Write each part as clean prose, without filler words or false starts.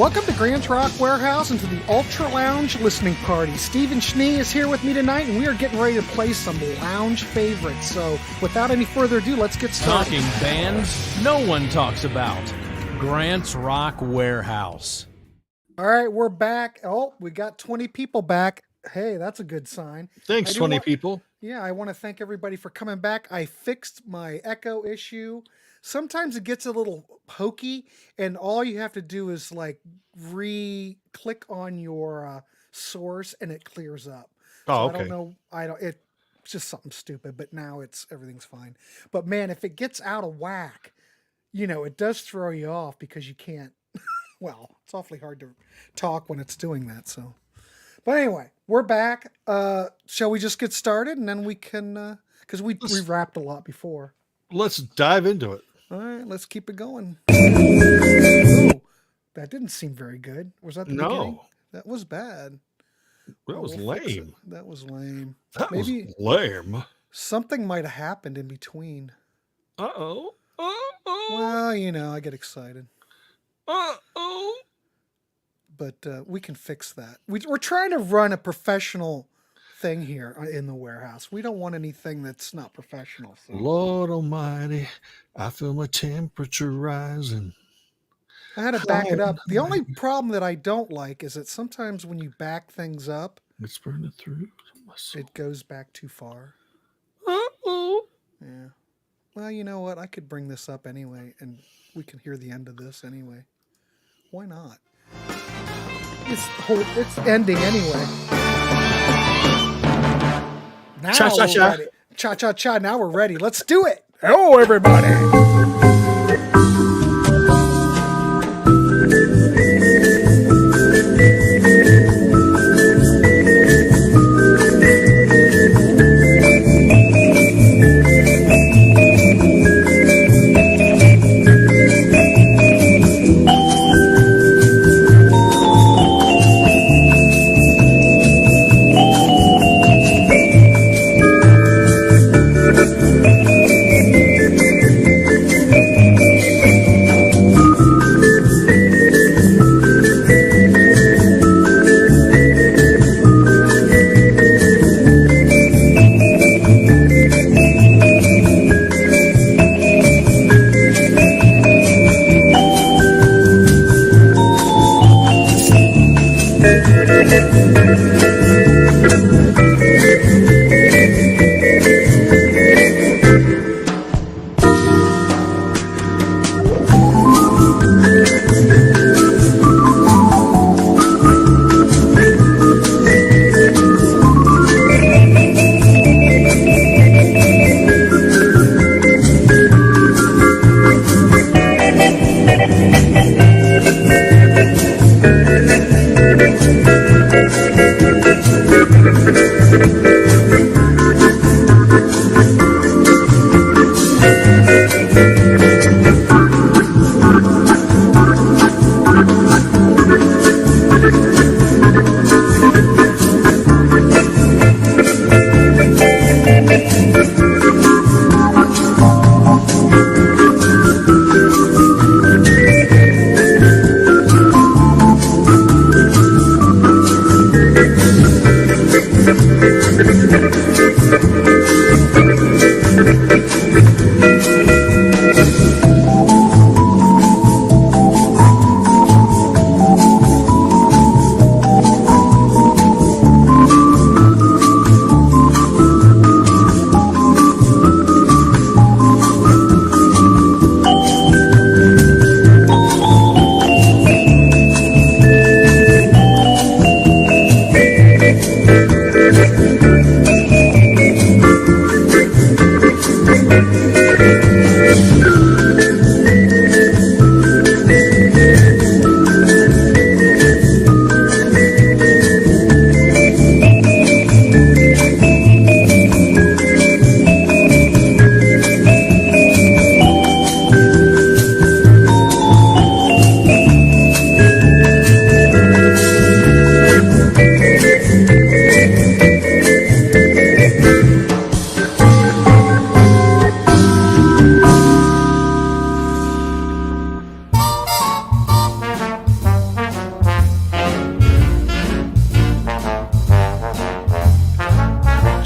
Welcome to Grand Rock Warehouse and to the Ultra Lounge listening party. Stephen Schnee is here with me tonight, and we are getting ready to play some lounge favorites. So, without any further ado, let's get started. Talking bands no one talks about. Grant's Rock Warehouse. All right, we're back. Oh, we got 20 people back. Hey, that's a good sign. Thanks, 20 people. Yeah, I want to thank everybody for coming back. I fixed my echo issue. Sometimes it gets a little hokey, and all you have to do is like click on your source, and it clears up. Oh, so okay. It's just something stupid, but now everything's fine. But man, if it gets out of whack, it does throw you off because you can't. Well, it's awfully hard to talk when it's doing that. So, but anyway, we're back. Shall we just get started, and then we can because we wrapped a lot before. Let's dive into it. All right, let's keep it going. Ooh, that didn't seem very good. Was that the beginning? That was bad. That was lame. That was lame. Maybe was lame. Something might have happened in between. Uh-oh. Well, I get excited. Uh-oh. But we can fix that. We're trying to run a professional thing here in the warehouse. We don't want anything that's not professional. So. Lord Almighty, I feel my temperature rising. I had to back it up. The only problem that I don't like is that sometimes when you back things up, it's burning through my soul. It goes back too far. Uh-oh. Yeah. Well, you know what? I could bring this up anyway, and we can hear the end of this anyway. Why not? It's ending anyway. Now Cha-cha-cha. we're ready. Cha-cha-cha. Now we're ready. Let's do it. Hello, everybody.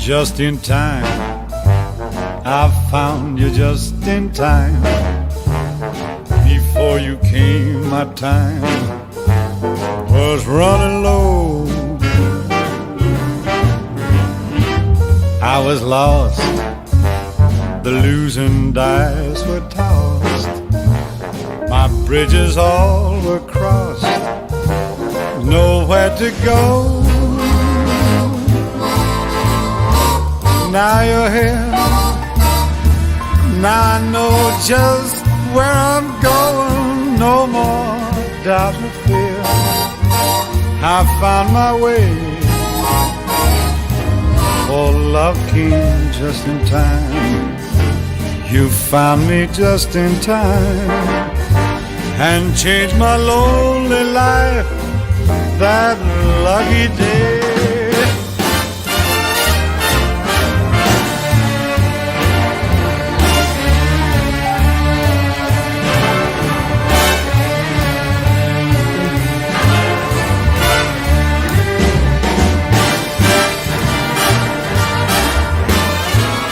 just in time. I found you just in time. Before you came, my time was running low. I was lost, the losing dice were tossed. My bridges all were crossed, nowhere to go. Now you're here, now I know just where I'm going. No more doubt or fear, I found my way. Oh, love came just in time. You found me just in time and changed my lonely life that lucky day.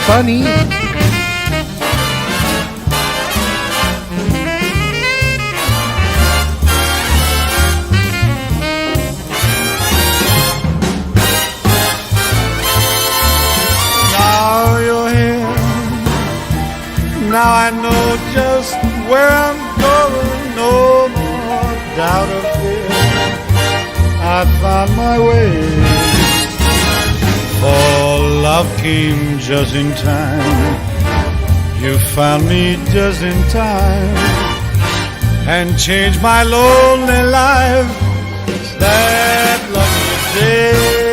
Funny. Now you're here, now I know just where I'm going. No more doubt or fear, I found my way. For love came just in time. You found me just in time and changed my lonely life that lucky day.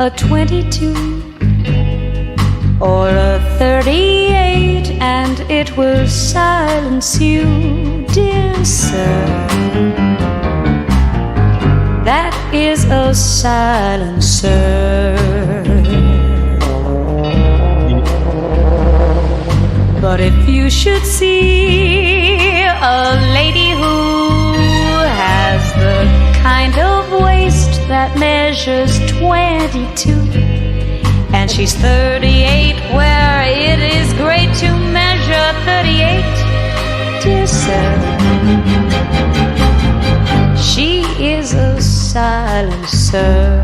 a 22 or a 38, and it will silence you, dear sir. That is a silencer. But if you should see a lady who has the kind of waist that measures 22, and she's 38 where it is great to measure 38, dear sir, she is a silencer.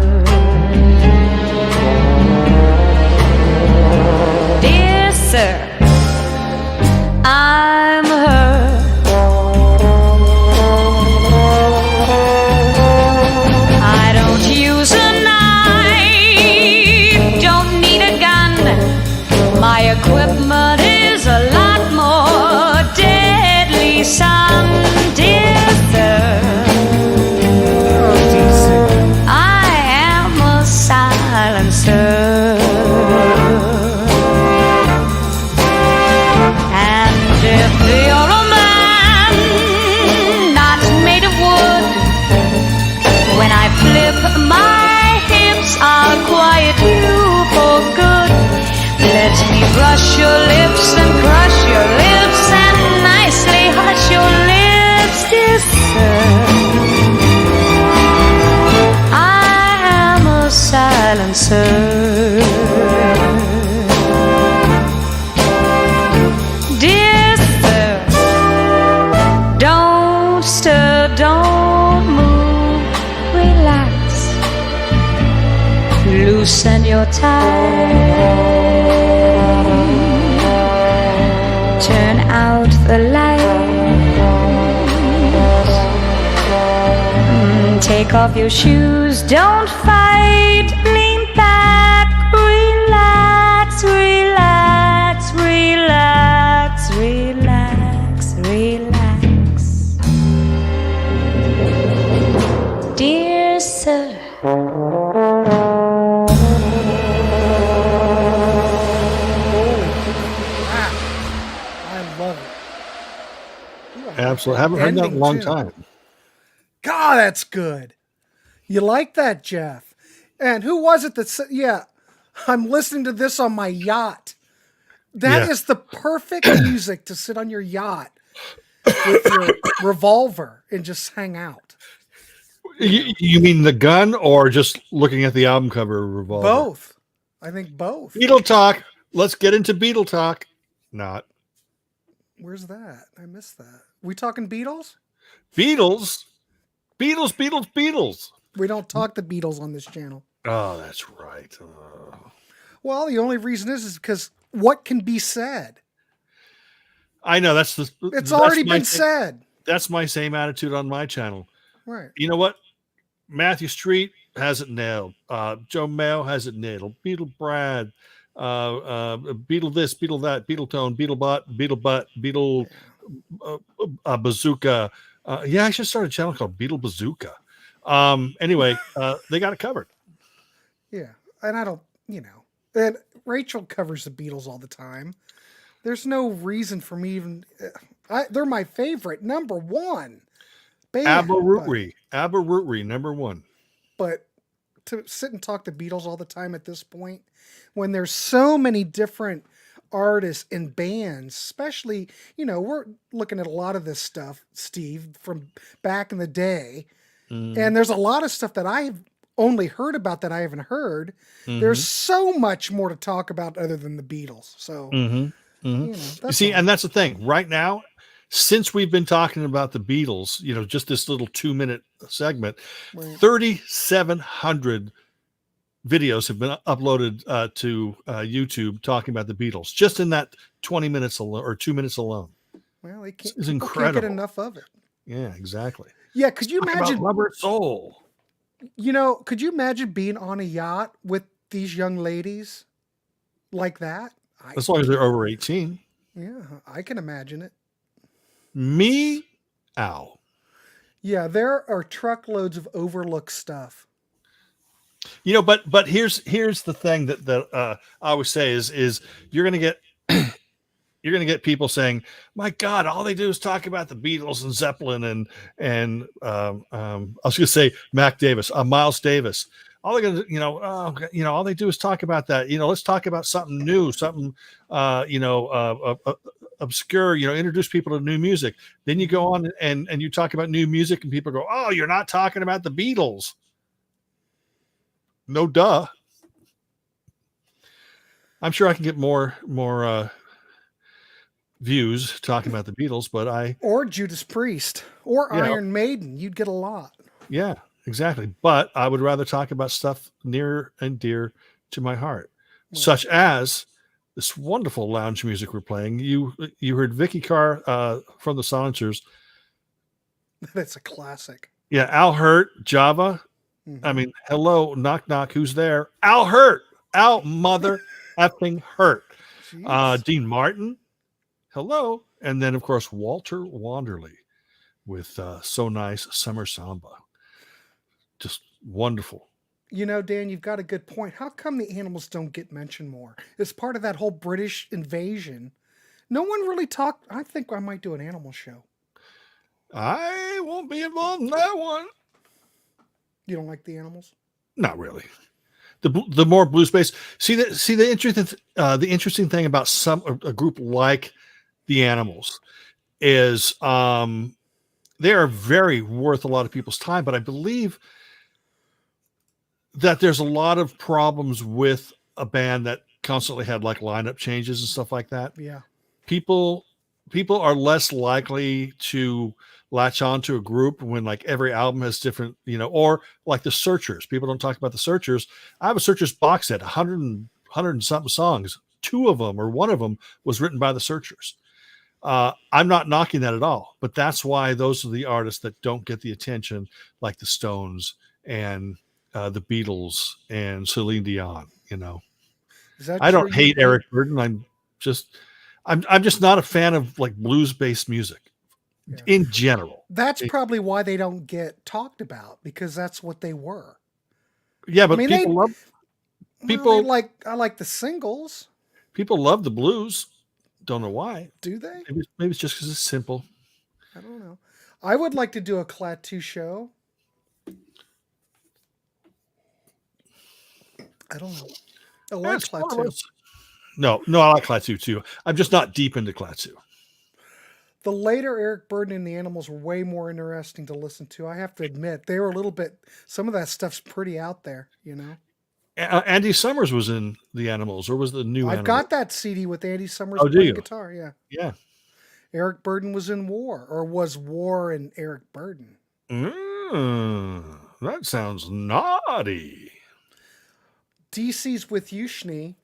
Hush your lips and crush your lips and nicely hush your lips, dear sir. I am a silencer. Dear sir, don't stir, don't move, relax, loosen your tie. Turn out the lights. Take off your shoes. Don't fight. Lean back. Relax, relax, relax, relax, relax. Dear sir. Absolutely. Haven't heard that in a Ending long tune. time. God, that's good. You like that, Jeff? And who was it that said, yeah, I'm listening to this on my yacht. That is the perfect music to sit on your yacht with your revolver and just hang out. You mean the gun or just looking at the album cover of Revolver? Both. I think both. Beatle talk. Let's get into Beatle talk. Not. Where's that? I missed that. We talking Beatles? Beatles. Beatles, Beatles, Beatles. We don't talk the Beatles on this channel. Oh, that's right. Oh. Well, the only reason is because what can be said? I know it's already been said. That's my same attitude on my channel. Right. You know what? Matthew Street has it nailed. Joe Mayo has it nailed. Beatle Brad, Beatle this, Beatle that, Beatle Tone, Beatle Butt, Beatle Bazooka. Yeah, I should start a channel called Beatle Bazooka. Anyway, they got it covered. Yeah, and I don't, and Rachel covers the Beatles all the time. There's no reason for me even. They're my favorite, number one band. Aberrootry, number one. But to sit and talk to Beatles all the time at this point, when there's so many different artists and bands, especially, we're looking at a lot of this stuff, Steve, from back in the day. And there's a lot of stuff that I've only heard about that I haven't heard. There's so much more to talk about other than the Beatles. So, you see, and that's the thing right now, since we've been talking about the Beatles, just this little 2-minute segment, 3,700 videos have been uploaded to YouTube talking about the Beatles just in that 20 minutes alone or 2 minutes alone. Well, it's incredible. Can't get enough of it. Yeah, exactly. Yeah, could you imagine Rubber Soul? Could you imagine being on a yacht with these young ladies like that? As long as they're over 18. Yeah, I can imagine it. Me, ow. Yeah, there are truckloads of overlooked stuff. But here's the thing that I always say is you're gonna get people saying, my God, all they do is talk about the Beatles and Zeppelin and I was gonna say Mac Davis, Miles Davis. All they're gonna, all they do is talk about that. Let's talk about something new, something obscure, introduce people to new music. Then you go on and you talk about new music and people go, oh, you're not talking about the Beatles. No duh. I'm sure I can get more views talking about the Beatles, but or Judas Priest or Iron Maiden, you'd get a lot. Yeah, exactly. But I would rather talk about stuff near and dear to my heart, such as this wonderful lounge music we're playing. You heard Vicky Carr from the Silencers. That's a classic. Yeah, Al Hurt, Java. I mean, hello, knock knock, who's there? Al Hurt, Al mother effing Hurt. Dean Martin, hello, and then of course Walter Wanderley with So Nice Summer Samba. Just wonderful. Dan, you've got a good point. How come the Animals don't get mentioned more? It's part of that whole British invasion. No one really talked. I think I might do an animal show. I won't be involved in that one. You don't like the Animals? Not really. The more blues based. See the interesting thing about a group like the Animals is they are very worth a lot of people's time, but I believe that there's a lot of problems with a band that constantly had like lineup changes and stuff like that. Yeah. People are less likely to latch on to a group when like every album has different, or like the Searchers. People don't talk about the Searchers. I have a Searchers box set, 100 and something songs. 2 of them or 1 of them was written by the Searchers. I'm not knocking that at all, but that's why those are the artists that don't get the attention like the Stones and the Beatles and Celine Dion. I don't hate Eric Burden. I'm just not a fan of like blues based music in general. That's probably why they don't get talked about, because that's what they were. Yeah, but people I like the singles. People love the blues. Don't know why. Do they? Maybe it's just because it's simple. I don't know. I would like to do a Klaatu show. I don't know. I like Klaatu. No, I like Klaatu too. I'm just not deep into Klaatu. The later Eric Burden and the Animals were way more interesting to listen to. I have to admit, they were a little bit. Some of that stuff's pretty out there, Andy Summers was in the Animals, or was the new? I've got that CD with Andy Summers playing guitar. Yeah. Yeah. Eric Burden was in War, or was War and Eric Burden? That sounds naughty. DC's with you, Schnee.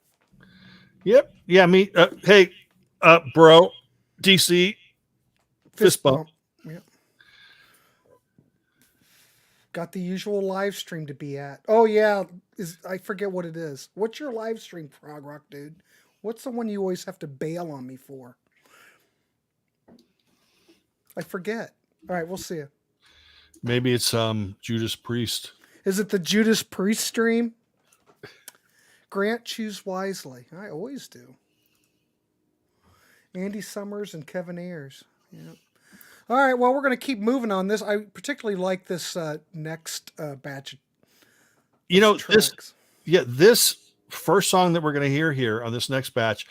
Yep. Yeah. Me. Hey, bro. DC. Fist bump. Yep. Got the usual live stream to be at. Oh yeah, I forget what it is. What's your live stream, Prog Rock dude? What's the one you always have to bail on me for? I forget. All right, we'll see you. Maybe it's Judas Priest. Is it the Judas Priest stream? Grant, choose wisely. I always do. Andy Summers and Kevin Ayers. Yep. All right, well, we're going to keep moving on this. I particularly like this next batch of tracks. This first song that we're going to hear here on this next batch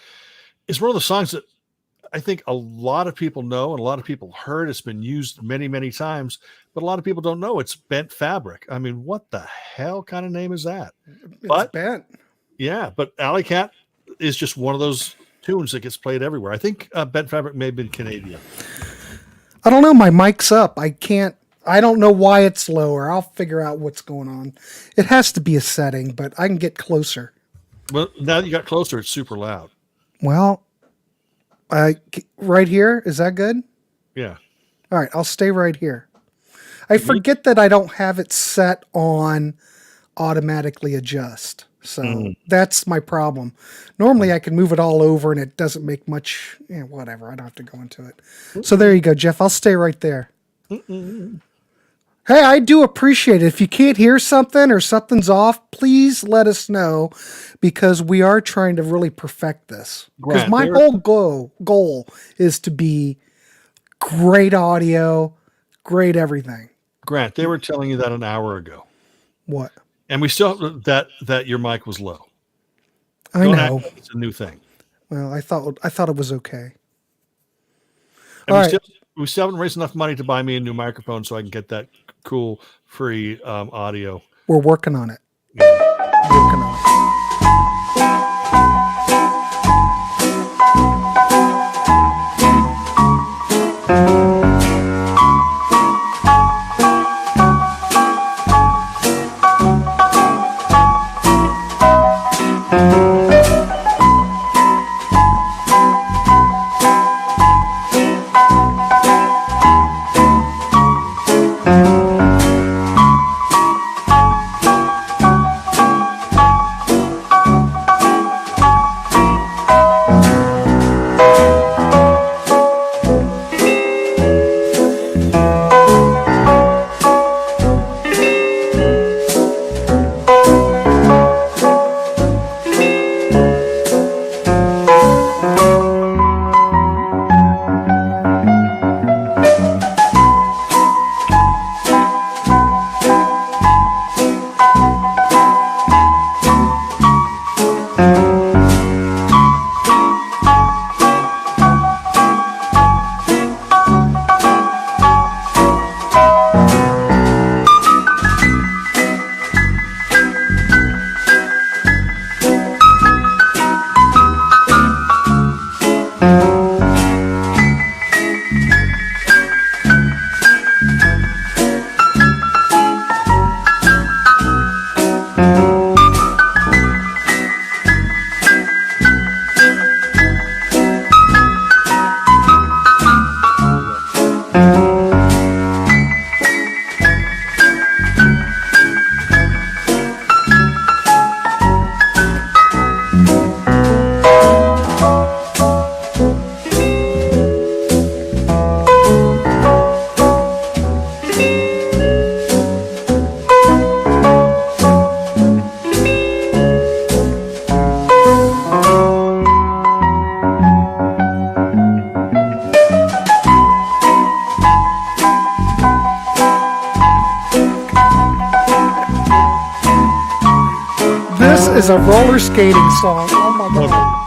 is one of the songs that I think a lot of people know and a lot of people heard. It's been used many, many times, but a lot of people don't know it's Bent Fabric. I mean, what the hell kind of name is that? It's Bent. Yeah, but Alley Cat is just one of those tunes that gets played everywhere. I think Bent Fabric may have been Canadian. I don't know. My mic's up. I don't know why it's lower. I'll figure out what's going on. It has to be a setting, but I can get closer. Well, now that you got closer, it's super loud. Well, right here, is that good? Yeah. All right, I'll stay right here. I forget that I don't have it set on automatically adjust. So that's my problem. Normally I can move it all over and it doesn't make much, whatever. I don't have to go into it. So there you go, Jeff. I'll stay right there. Hey, I do appreciate it. If you can't hear something or something's off, please let us know, because we are trying to really perfect this. Because my whole goal is to be great audio, great everything. Grant, they were telling you that an hour ago. What? And we still that your mic was low. I know. It's a new thing. Well, I thought it was okay. And we still haven't raised enough money to buy me a new microphone so I can get that cool free audio. We're working on it. Working on it. is a roller skating song. Oh my god.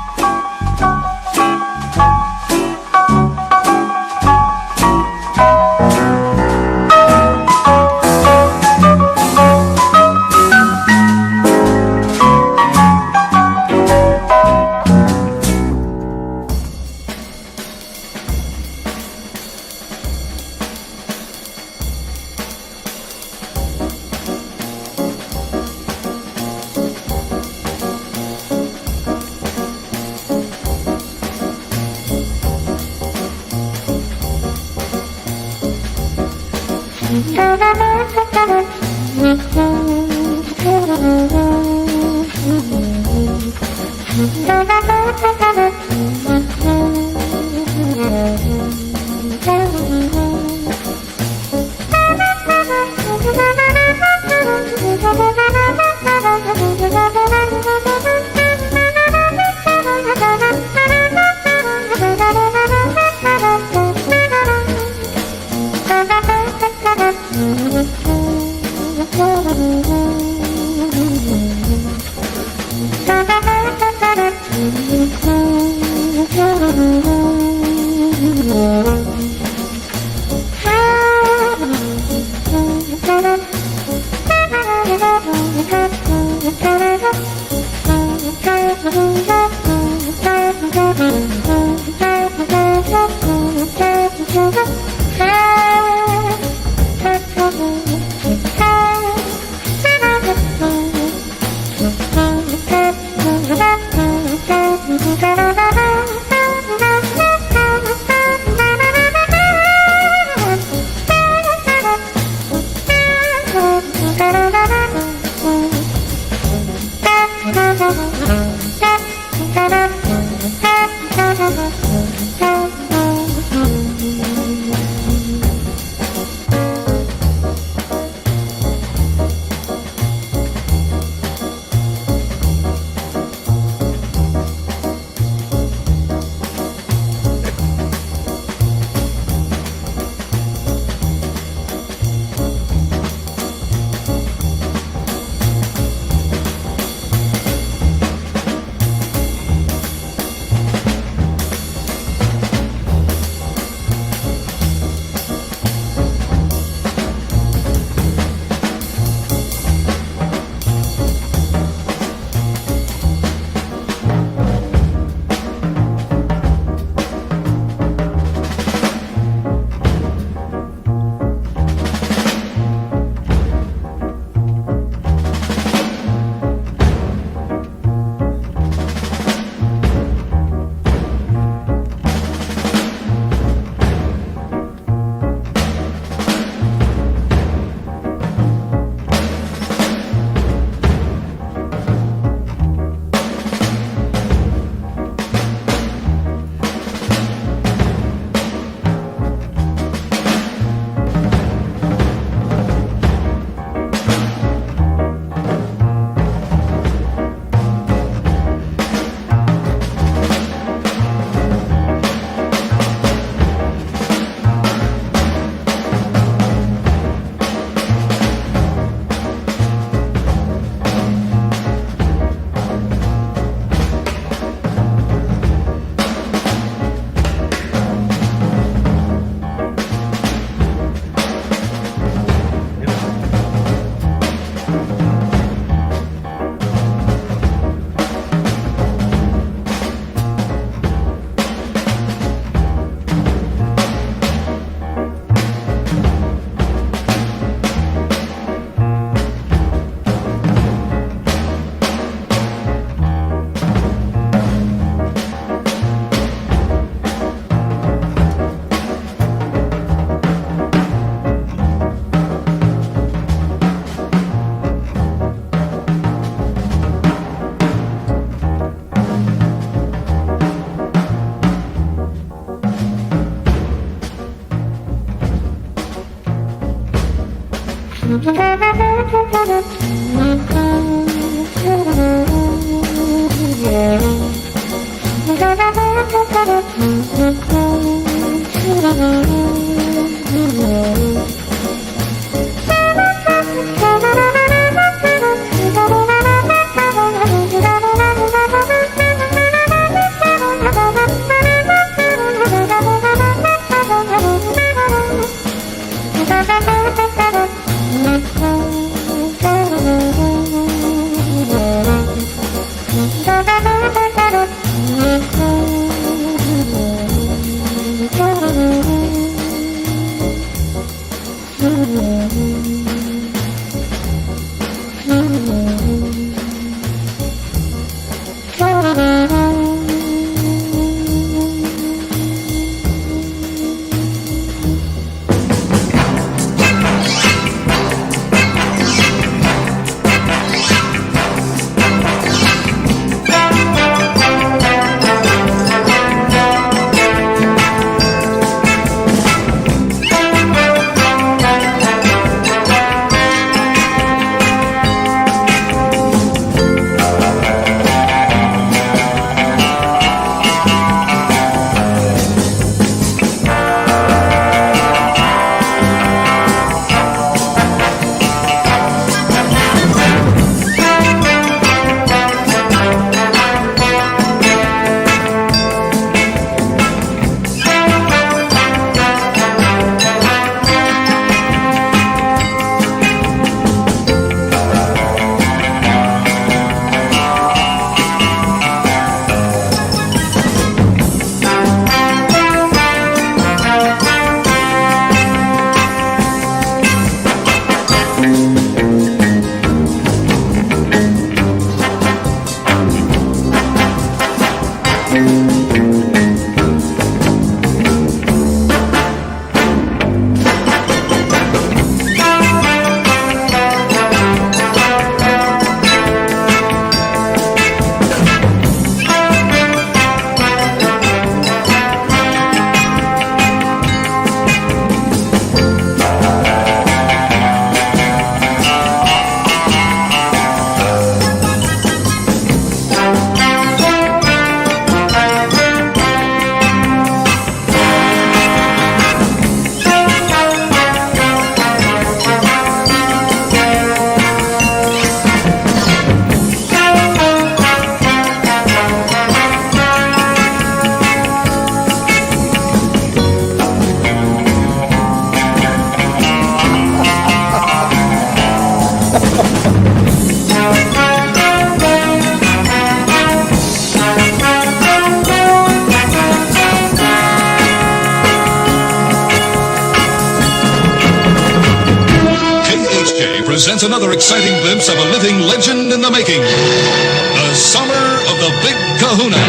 Presents another exciting glimpse of a living legend in the making. The summer of the Big Kahuna.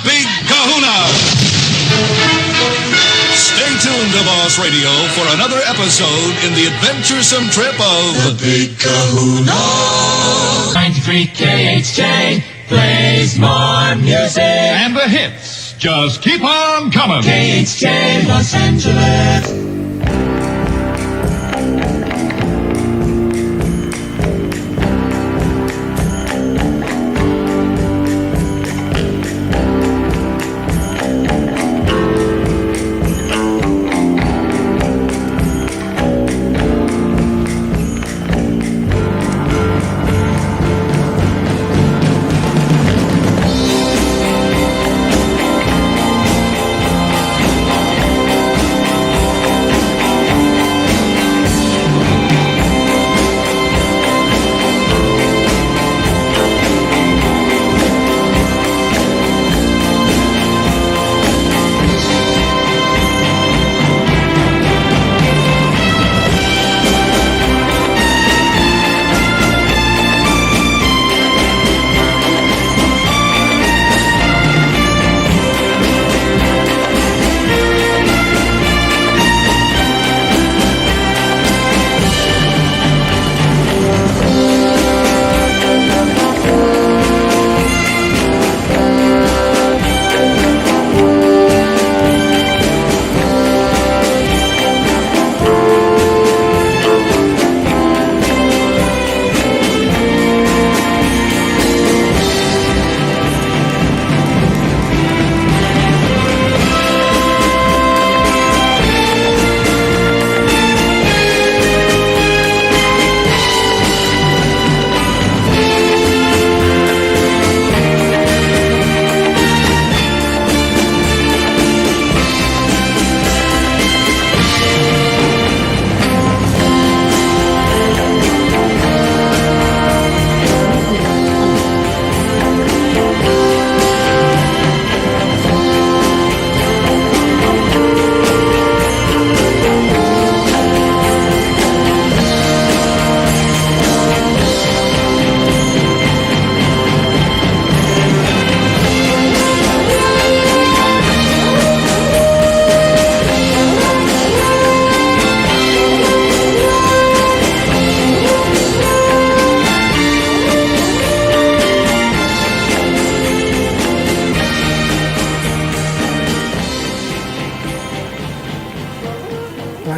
Big Kahuna! Stay tuned to Boss Radio for another episode in the adventuresome trip of the Big Kahuna. 93 KHJ plays more music. And the hits just keep on coming. KHJ Los Angeles.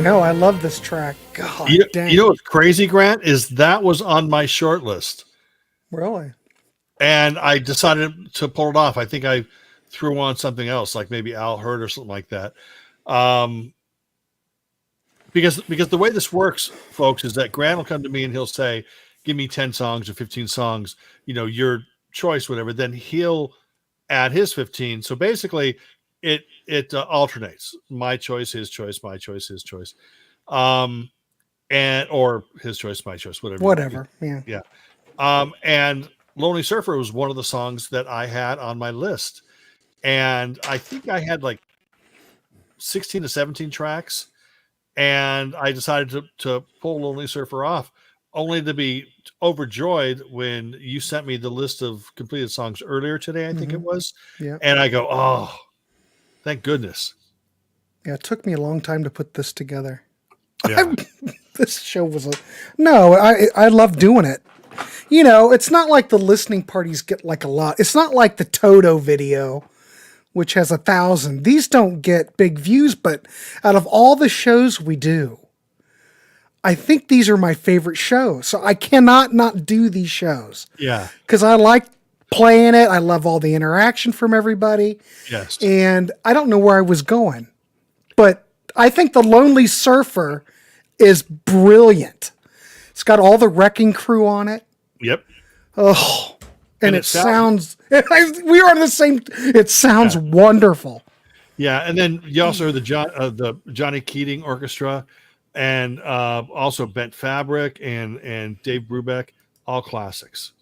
I know. I love this track. God dang. You know what's crazy, Grant, is that was on my short list. Really? And I decided to pull it off. I think I threw on something else, like maybe Al Hurt or something like that. Because the way this works, folks, is that Grant will come to me and he'll say, give me 10 songs or 15 songs, your choice, whatever. Then he'll add his 15. So basically it alternates. My choice, his choice, my choice, his choice. Or his choice, my choice, whatever. Whatever. Yeah. Yeah. And Lonely Surfer was one of the songs that I had on my list. And I think I had like 16 to 17 tracks. And I decided to pull Lonely Surfer off, only to be overjoyed when you sent me the list of completed songs earlier today, I think it was. Yeah. And I go, oh, thank goodness. Yeah, it took me a long time to put this together. Yeah. This show was I love doing it. You know, it's not like the listening parties get like a lot. It's not like the Toto video, which has 1,000. These don't get big views, but out of all the shows we do, I think these are my favorite shows. So I cannot not do these shows. Yeah. Because I like playing it. I love all the interaction from everybody. Yes. And I don't know where I was going, but I think The Lonely Surfer is brilliant. It's got all the Wrecking Crew on it. Yep. Oh, and And it it sounds, we are on the same, it sounds wonderful. Yeah. And then you also heard the Johnny Keating Orchestra, and also Bent Fabric and Dave Brubeck, all classics.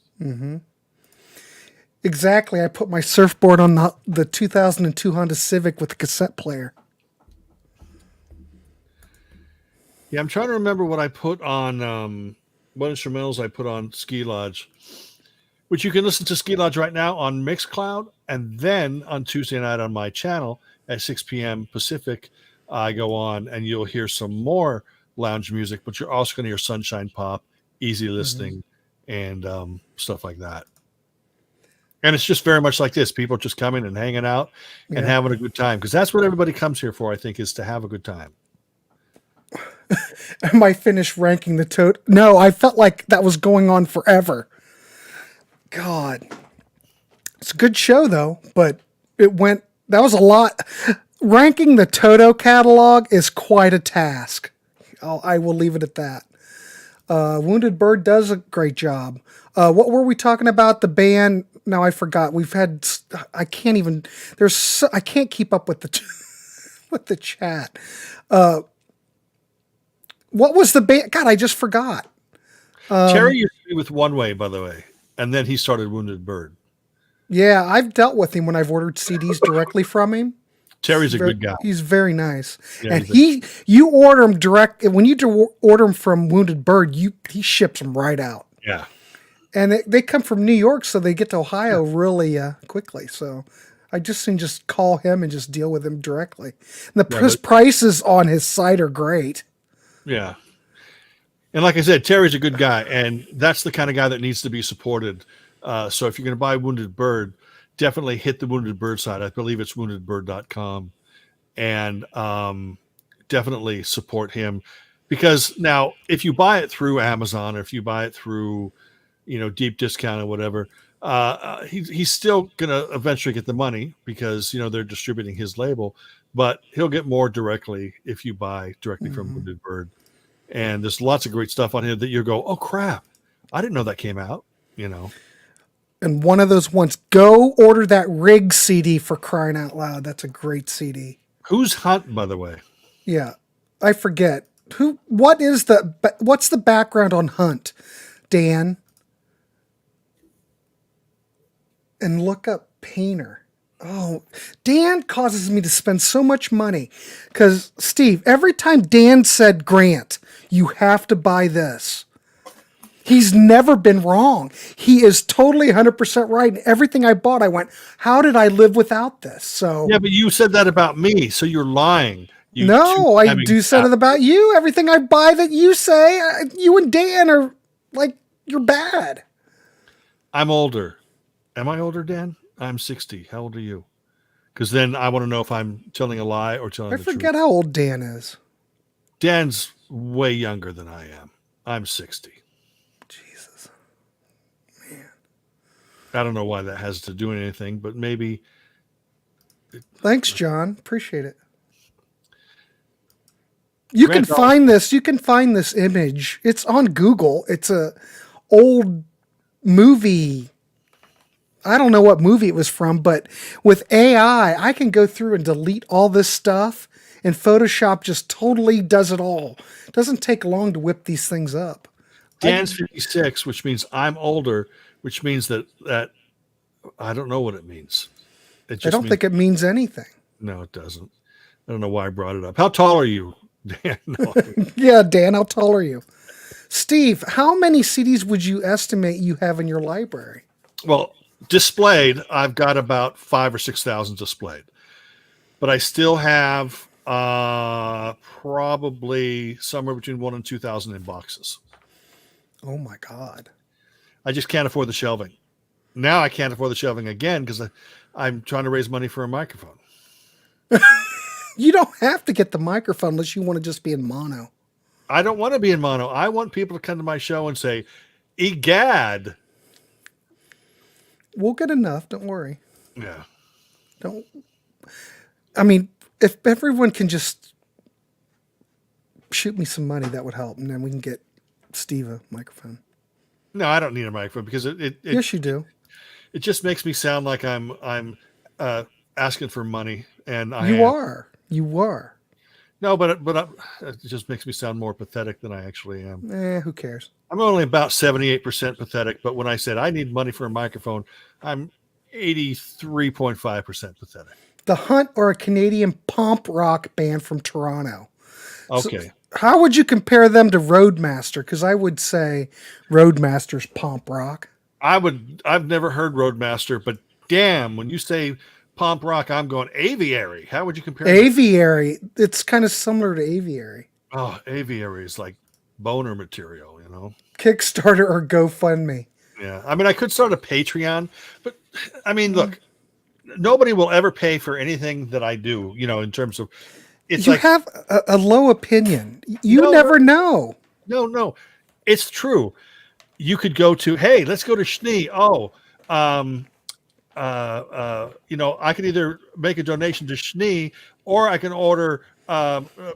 Exactly. I put my surfboard on the 2002 Honda Civic with the cassette player. Yeah, I'm trying to remember what I put on what instrumentals I put on Ski Lodge, which you can listen to Ski Lodge right now on Mixcloud, and then on Tuesday night on my channel at 6 p.m. Pacific, I go on and you'll hear some more lounge music, but you're also going to hear Sunshine Pop, easy listening, and stuff like that. And it's just very much like this. People just coming and hanging out and having a good time, because that's what everybody comes here for, I think, is to have a good time. Am I finished ranking the tote? No, I felt like that was going on forever. God. It's a good show, though, but that was a lot. Ranking the Toto catalog is quite a task. I will leave it at that. Wounded Bird does a great job. What were we talking about? The band? No, I forgot. We've had. I can't even. I can't keep up with the chat. What was the band? God, I just forgot. Terry used to be with One Way, by the way, and then he started Wounded Bird. Yeah, I've dealt with him when I've ordered CDs directly from him. Terry's a good guy. He's very nice. Yeah, and you order him direct. When you order him from Wounded Bird, he ships them right out. Yeah. And they come from New York, so they get to Ohio really quickly. So I just call him and just deal with him directly. And his prices on his site are great. Yeah. And like I said, Terry's a good guy, and that's the kind of guy that needs to be supported. So if you're going to buy Wounded Bird, definitely hit the Wounded Bird site. I believe it's woundedbird.com, and definitely support him, because now if you buy it through Amazon, or if you buy it through, deep discount or whatever, he's still going to eventually get the money, because, they're distributing his label, but he'll get more directly if you buy directly from Wounded Bird. And there's lots of great stuff on here that you go, oh crap, I didn't know that came out, And one of those ones, go order that Rig CD, for crying out loud. That's a great CD. Who's Hunt, by the way? Yeah, I forget. What's the background on Hunt, Dan? And look up Painter. Oh, Dan causes me to spend so much money. Because, Steve, every time Dan said, Grant, you have to buy this, he's never been wrong. He is totally 100% right. And everything I bought, I went, how did I live without this? So yeah, but you said that about me, so you're lying. No, I do say it about you. Everything I buy that you say, you and Dan are like, you're bad. I'm older. Am I older, Dan? I'm 60. How old are you? Because then I want to know if I'm telling a lie or telling the truth. I forget how old Dan is. Dan's way younger than I am. I'm 60. Jesus. Man. I don't know why that has to do anything, but maybe. Thanks, John. Appreciate it. You can find this image. It's on Google. It's a old movie. I don't know what movie it was from, but with AI, I can go through and delete all this stuff, and Photoshop just totally does it all. It doesn't take long to whip these things up. Dan's 56, which means I'm older, which means that I don't know what it means. I don't think it means anything. No, it doesn't. I don't know why I brought it up. How tall are you, Dan? No, yeah, Dan, how tall are you? Steve, how many CDs would you estimate you have in your library? Well, displayed, I've got about 5,000 or 6,000 displayed, but I still have probably somewhere between 1,000 and 2,000 in boxes. Oh my God. I just can't afford the shelving. Now I can't afford the shelving again because I'm trying to raise money for a microphone. You don't have to get the microphone unless you want to just be in mono. I don't want to be in mono. I want people to come to my show and say, "Egad." We'll get enough. Don't worry. Yeah. Don't. I mean, if everyone can just shoot me some money, that would help, and then we can get Steve a microphone. No, I don't need a microphone because Yes, you do. It just makes me sound like I'm asking for money, and You are. No, but it just makes me sound more pathetic than I actually am. Who cares? I'm only about 78% pathetic, but when I said I need money for a microphone, I'm 83.5% pathetic. The Hunt are a Canadian pop rock band from Toronto. Okay. So how would you compare them to Roadmaster? Because I would say Roadmaster's pop rock. I've never heard Roadmaster, but damn, when you say pop rock, I'm going Aviary. How would you compare them? Aviary. It's kind of similar to Aviary. Oh, Aviary is like boner material, you know? Kickstarter or GoFundMe. Yeah. I mean, I could start a Patreon, but I mean, look, nobody will ever pay for anything that I do, you know, in terms of it's You like have a low opinion. You never know. No, it's true. You could go to, hey, let's go to Schnee. Oh, you know, I could either make a donation to Schnee or I can order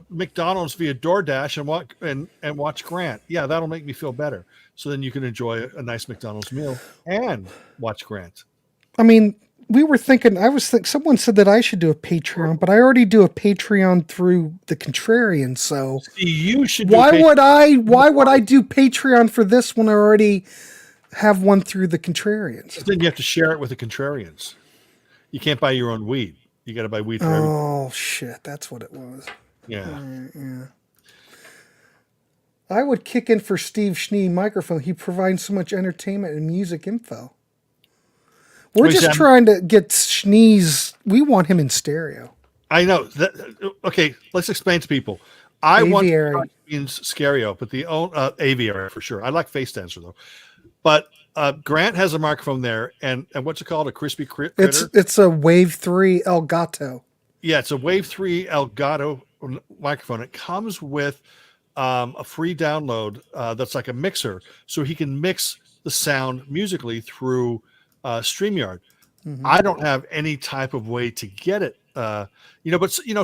McDonald's via DoorDash and watch Grant. Yeah, that'll make me feel better. So then you can enjoy a nice McDonald's meal and watch Grant. I mean, someone said that I should do a Patreon, but I already do a Patreon through the Contrarians. So See, you should. Why would I do Patreon for this when I already have one through the Contrarians? Then you have to share it with the Contrarians. You can't buy your own weed. You got to buy weed for everyone. Oh shit, that's what it was. Yeah. Yeah. I would kick in for Steve Schnee microphone. He provides so much entertainment and music info. We're just trying to get Schnee's. We want him in stereo. I know. Okay, let's explain to people. I Aviary. want in stereo, but the Aviary for sure. I like Face Dancer though. But Grant has a microphone there, and what's it called? A crispy critter? It's a Wave 3 Elgato. Yeah, it's a Wave 3 Elgato microphone. It comes with a free download that's like a mixer, so he can mix the sound musically through StreamYard. Mm-hmm. I don't have any type of way to get it. But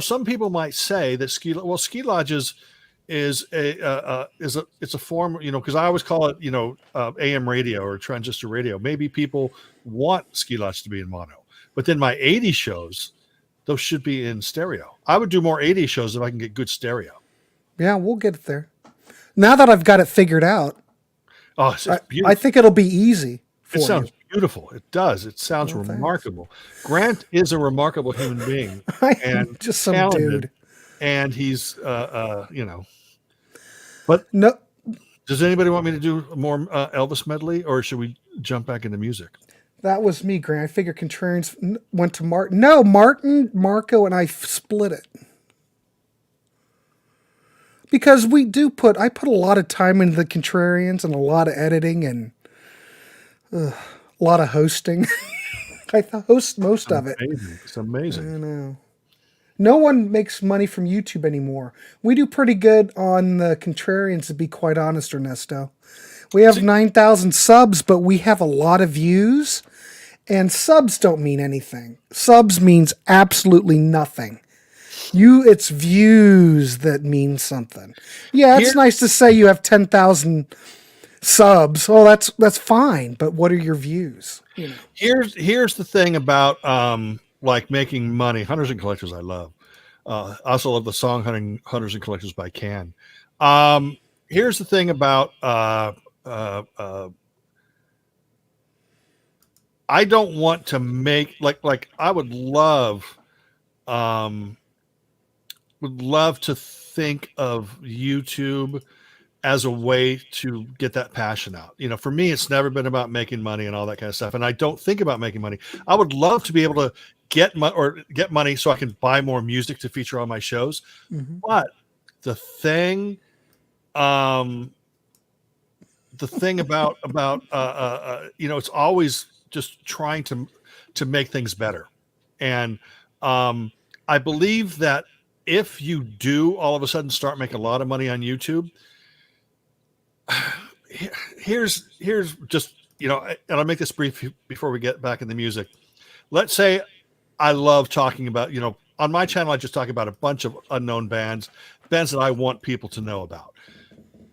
some people might say that Ski Lodge is a form, because I always call it, AM radio or transistor radio. Maybe people want Ski Lodge to be in mono, but then my 80 shows, those should be in stereo. I would do more 80 shows if I can get good stereo. Yeah, we'll get it there. Now that I've got it figured out, I think it'll be easy. It sounds beautiful. It does. It sounds remarkable. Grant is a remarkable human being. And just some talented, dude. And he's, But no. Does anybody want me to do more Elvis medley, or should we jump back into music? That was me, Grant. I figured Contrarians went to Martin. No, Martin, Marco, and I split it. Because I put a lot of time into the Contrarians and a lot of editing and a lot of hosting. I host most of it. It's amazing. I know. No one makes money from YouTube anymore. We do pretty good on the Contrarians, to be quite honest, Ernesto. We have 9,000 subs, but we have a lot of views. And subs don't mean anything. Subs means absolutely nothing. It's views that mean something. Yeah, it's nice to say you have 10,000 subs. Oh, that's fine. But what are your views? Here's the thing about like making money. Hunters and Collectors, I love. I also love the song Hunters and Collectors by Can. Here's the thing about I don't want to make like I would love to think of YouTube as a way to get that passion out. You know, for me, it's never been about making money and all that kind of stuff. And I don't think about making money. I would love to be able to get money so I can buy more music to feature on my shows. But the thing about you know, it's always just trying to make things better. And I believe that if you do all of a sudden start making a lot of money on YouTube, here's just, you know, and I'll make this brief before we get back in the music. Let's say I love talking about, you know, on my channel, I just talk about a bunch of unknown bands that I want people to know about.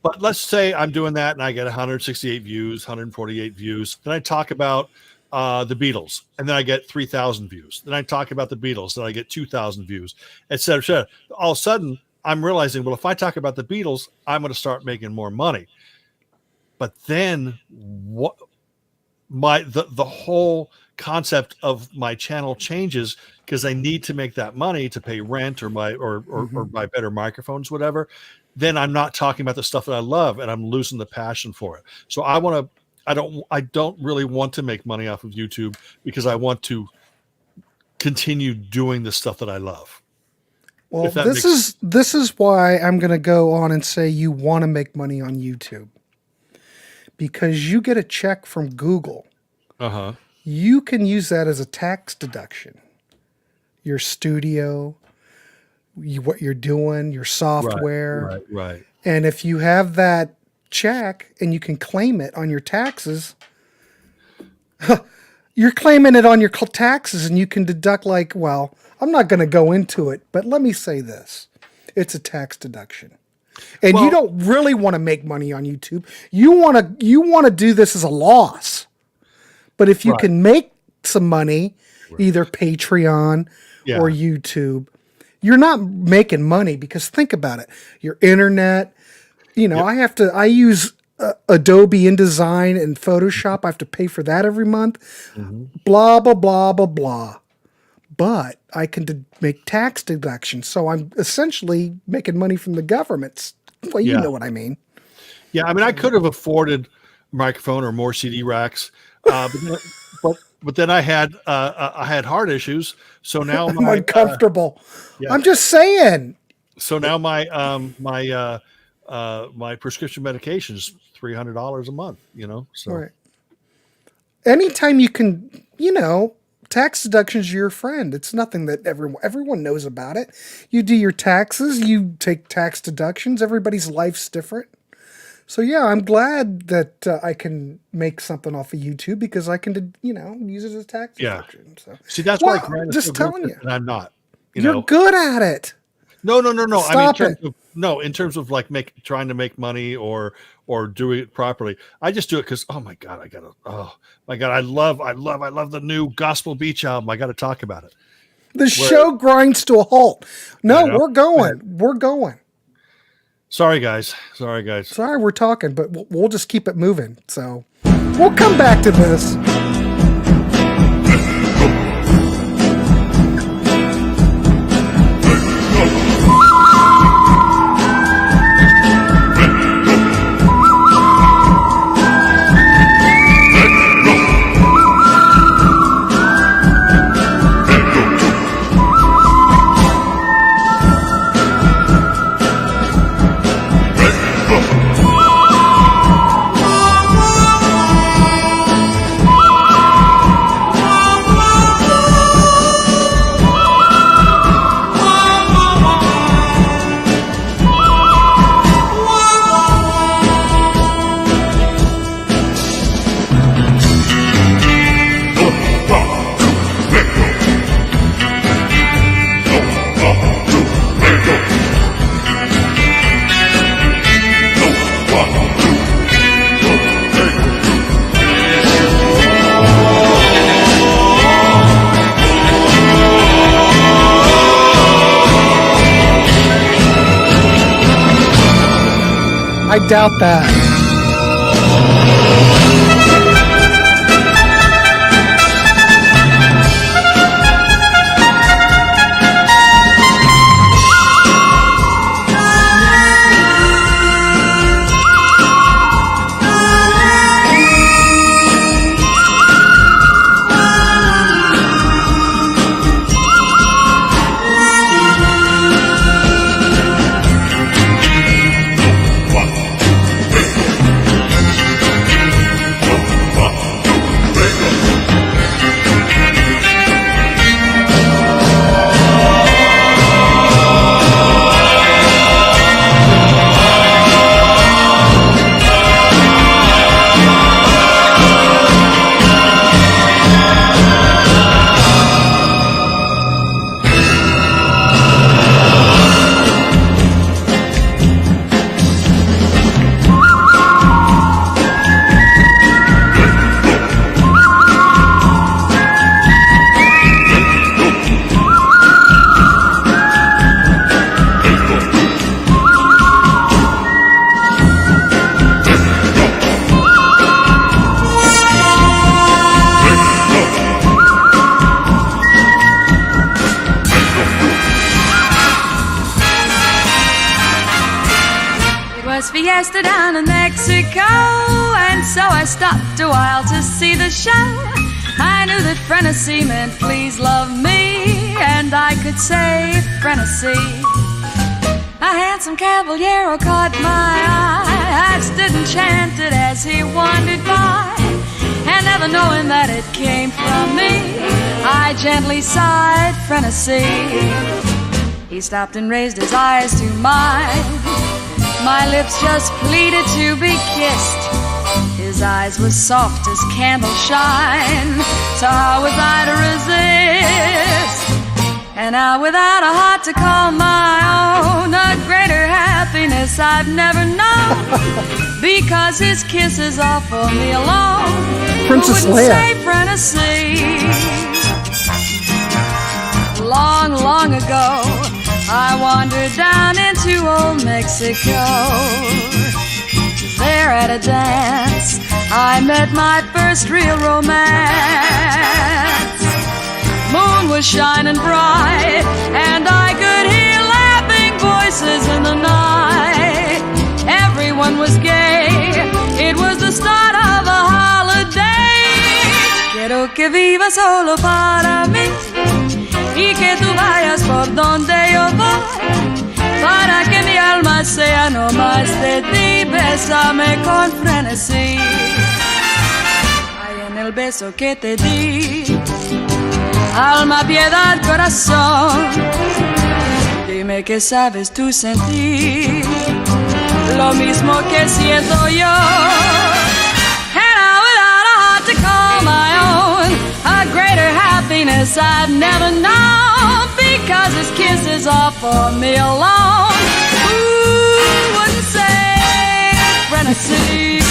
But let's say I'm doing that and I get 168 views, 148 views. Then I talk about the Beatles, and then I get 3,000 views. Then I talk about the Beatles, then I get 2,000 views, et cetera, et cetera. All of a sudden, I'm realizing, well, if I talk about the Beatles, I'm going to start making more money. But then what? The whole concept of my channel changes because I need to make that money to pay rent or buy better microphones, whatever. Then I'm not talking about the stuff that I love, and I'm losing the passion for it. So I don't really want to make money off of YouTube because I want to continue doing the stuff that I love. Well, this is why I'm going to go on and say you want to make money on YouTube, because you get a check from Google. You can use that as a tax deduction. Your studio, what you're doing, your software. Right. And if you have that check and you can claim it on your taxes, you're claiming it on your taxes, and you can deduct, like, well, I'm not going to go into it, but let me say this. It's a tax deduction. And you don't really want to make money on YouTube. You want to do this as a loss. But if you can make some money, either Patreon or YouTube, you're not making money, because think about it. Your internet, you know, I use Adobe InDesign and Photoshop. I have to pay for that every month. Blah, blah, blah, blah, blah. But I can make tax deductions. So I'm essentially making money from the government. Well, you know what I mean. Yeah, I mean, I could have afforded a microphone or more CD racks, but then I had heart issues, so now I'm uncomfortable. I'm just saying. So now my my prescription medication is $300 a month. You know, so right. Anytime you can, you know, tax deductions are your friend. It's nothing that everyone knows about it. You do your taxes, you take tax deductions. Everybody's life's different. So yeah, I'm glad that I can make something off of YouTube, because I can, you know, use it as a tax deduction. So see, that's why I'm just telling you, and I'm not. You're good at it. No. Stop in terms of like trying to make money or doing it properly. I just do it because, oh my God, I love the new Gospel Beach album. I got to talk about it. The show grinds to a halt. No, we're going. Sorry, guys. Sorry, we're talking, but we'll just keep it moving. So we'll come back to this. I doubt that. was fiesta down in Mexico, and so I stopped a while to see the show. I knew that Frenesy meant please love me, and I could say Frenesy. A handsome caballero caught my eye. I stood enchanted as he wandered by, and never knowing that it came from me, I gently sighed Frenesy. He stopped and raised his eyes to mine. My lips just pleaded to be kissed. His eyes were soft as candle shine, so how was I to resist? And now without a heart to call my own, a greater happiness I've never known, because his kisses are for me alone. Princess Who wouldn't Leia. say Frenesy? Long, long ago, I wandered down into old Mexico. There at a dance, I met my first real romance. Moon was shining bright, and I could hear laughing voices in the night. Everyone was gay, it was the start of a holiday. Quiero que vivas solo para mí, y que tú vayas por donde yo voy, para que mi alma sea no más de ti. Bésame con frenesí. Ay, en el beso que te di, alma, piedad, corazón, dime que sabes tú sentir lo mismo que siento yo. And I, without a heart to call my own, a greater happiness I've never known, because his kisses are for me alone. Who wouldn't say Frenesy?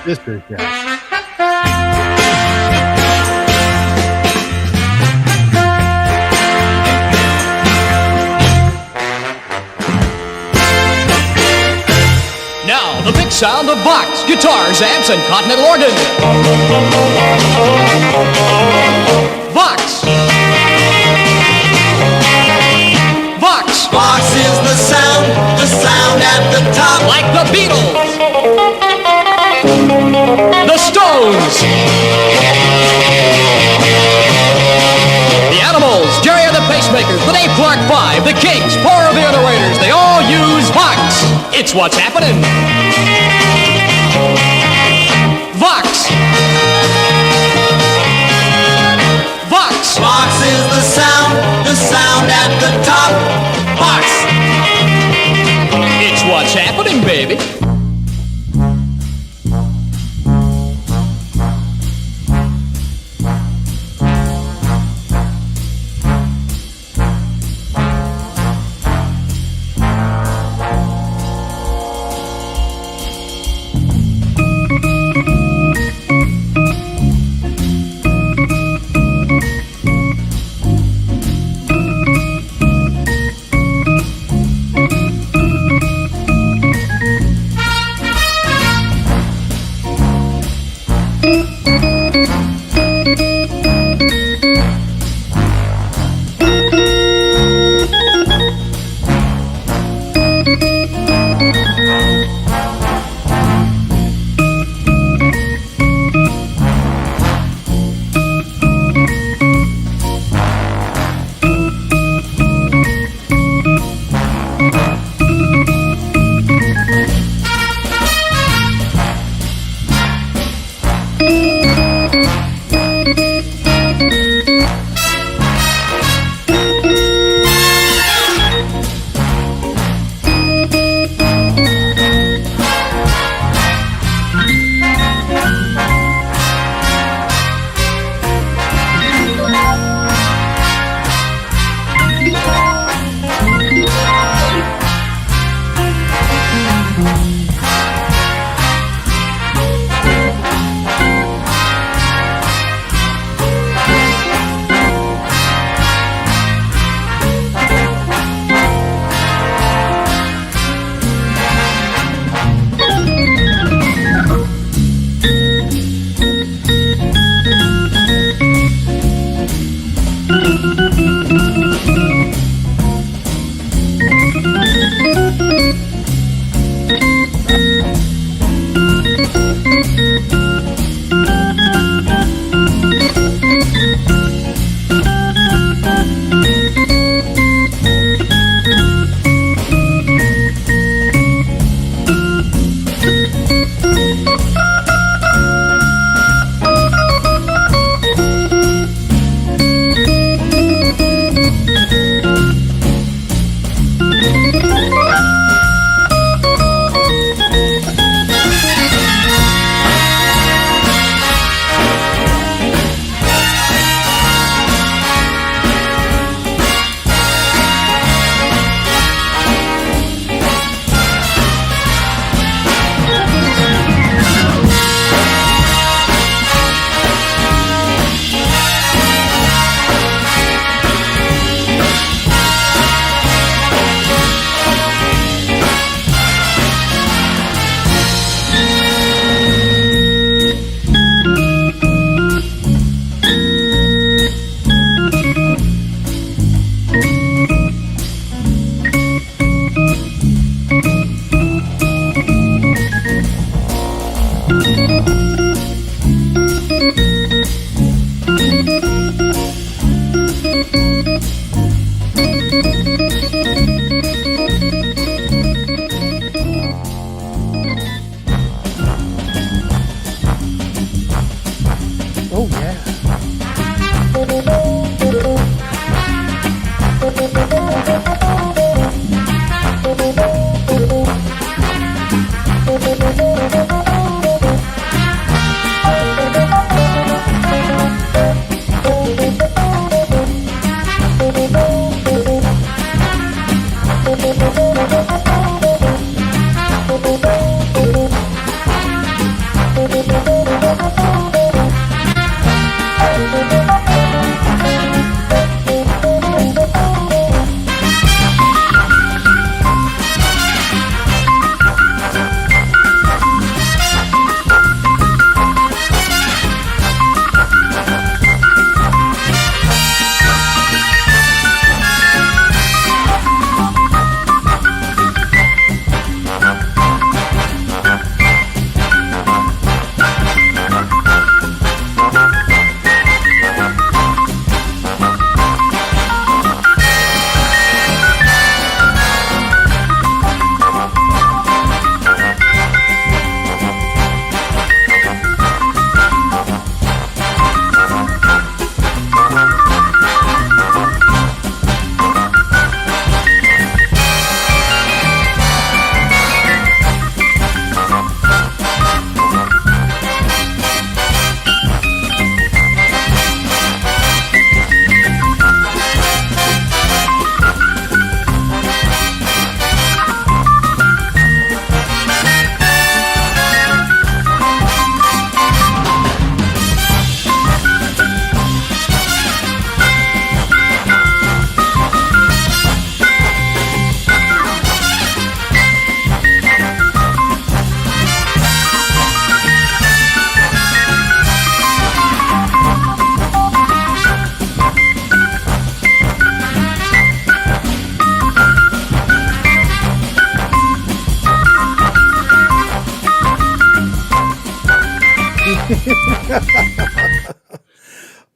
Sister Jack. Now, the big sound of box, guitars, amps, and continental organ. Vox. Vox. Vox is the sound at the top. Like the Beatles. The Stones. the Kinks, 4 of the other waiters, they all use Vox. It's what's happening. Vox. Vox. Vox is the sound at the top. Vox. It's what's happening, baby. Oh, yeah.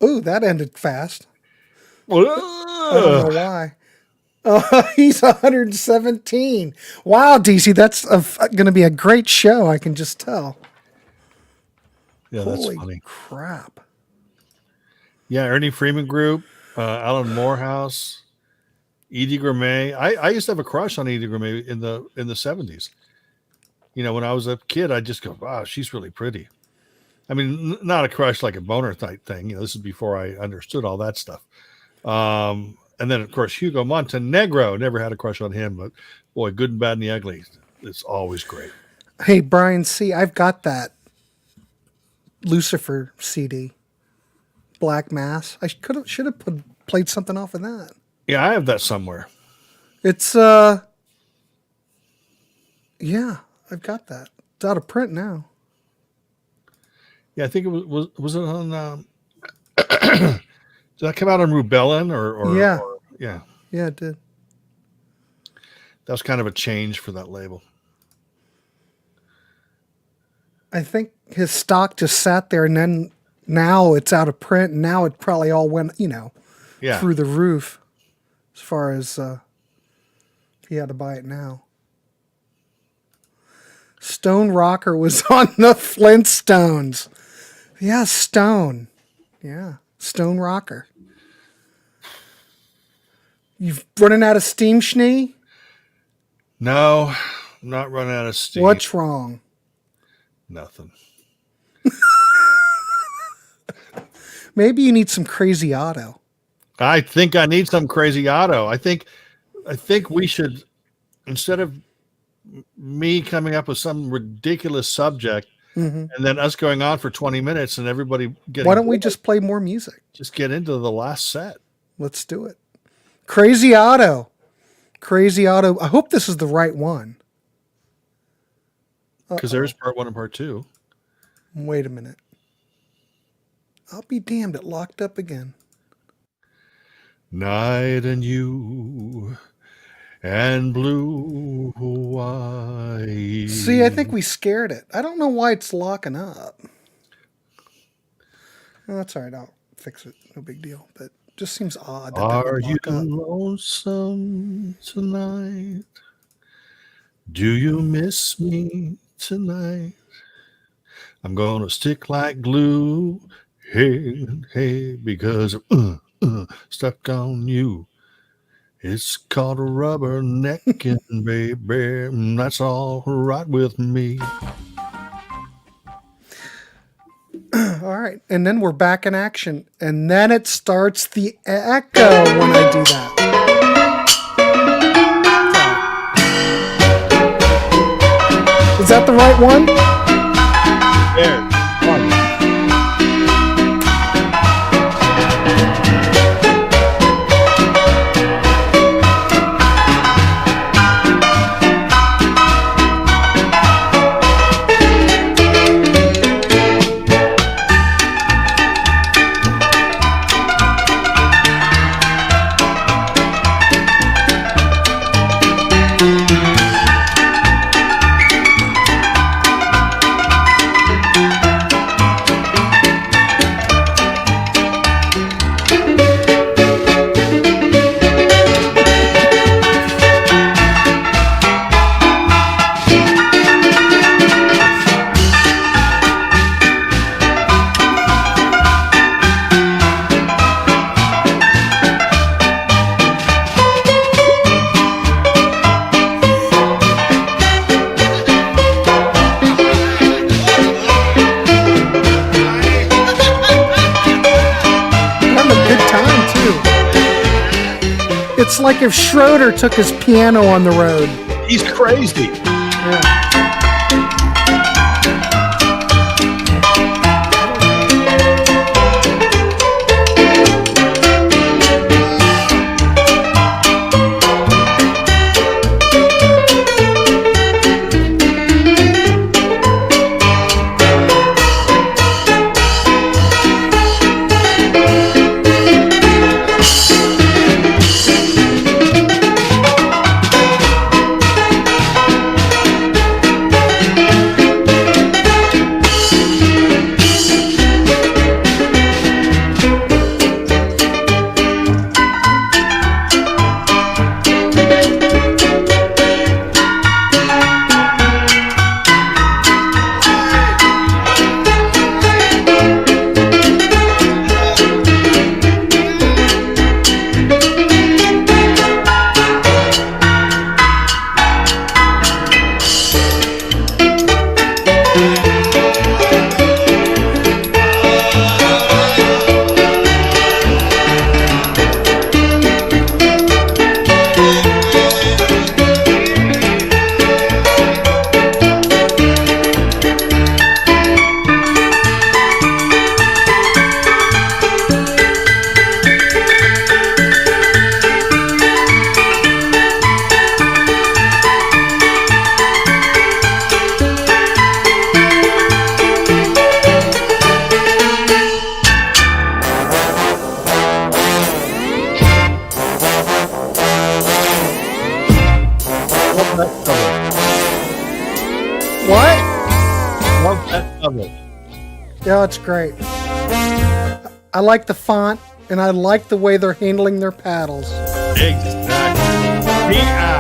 Ooh, that ended fast. I don't know why. He's 117. Wow, DC, that's going to be a great show. I can just tell. Yeah, Holy that's funny. crap. Yeah, Ernie Freeman Group, Alan Morehouse, Edie Gourmet. I used to have a crush on Edie Gourmet in the 70s. You know, when I was a kid, I'd just go, wow, she's really pretty. I mean, not a crush like a boner type thing. You know, this is before I understood all that stuff. And then, of course, Hugo Montenegro. Never had a crush on him, but boy, Good and Bad and the Ugly. It's always great. Hey, Brian C., I've got that Lucifer CD, Black Mass. I should have played something off of that. Yeah, I have that somewhere. It's yeah, I've got that. It's out of print now. Yeah, I think it was it on did that come out on Rubellin or yeah. Yeah. Yeah, it did. That was kind of a change for that label. I think his stock just sat there, and then now it's out of print, and now it probably all went, through the roof as far as if you had to buy it now. Stone Rocker was on the Flintstones. Yeah, Stone. Yeah, Stone Rocker. You've running out of steam, Schnee? No, I'm not running out of steam. What's wrong? Nothing. Maybe you need some Crazy Auto. I think I need some Crazy Auto. I think we should, instead of me coming up with some ridiculous subject and then us going on for 20 minutes and everybody getting. Why don't we just play more music? Just get into the last set. Let's do it. Crazy Auto. Crazy Auto. I hope this is the right one. Because there's part 1 and part 2. Wait a minute. I'll be damned, it locked up again. Night and you and blue Hawaii. See, I think we scared it. I don't know why it's locking up. Well, that's all right. I'll fix it. No big deal. But it just seems odd. Are you lonesome tonight? Do you miss me tonight? I'm gonna stick like glue. Hey, hey, because stuck on you. It's called a rubbernecking, baby. That's all right with me. All right. And then we're back in action. And then it starts the echo when I do that. Is that the right one? There. It's like if Schroeder took his piano on the road. He's crazy. Yeah. it. Yeah, it's great. I like the font, and I like the way they're handling their paddles. Exactly. Meow.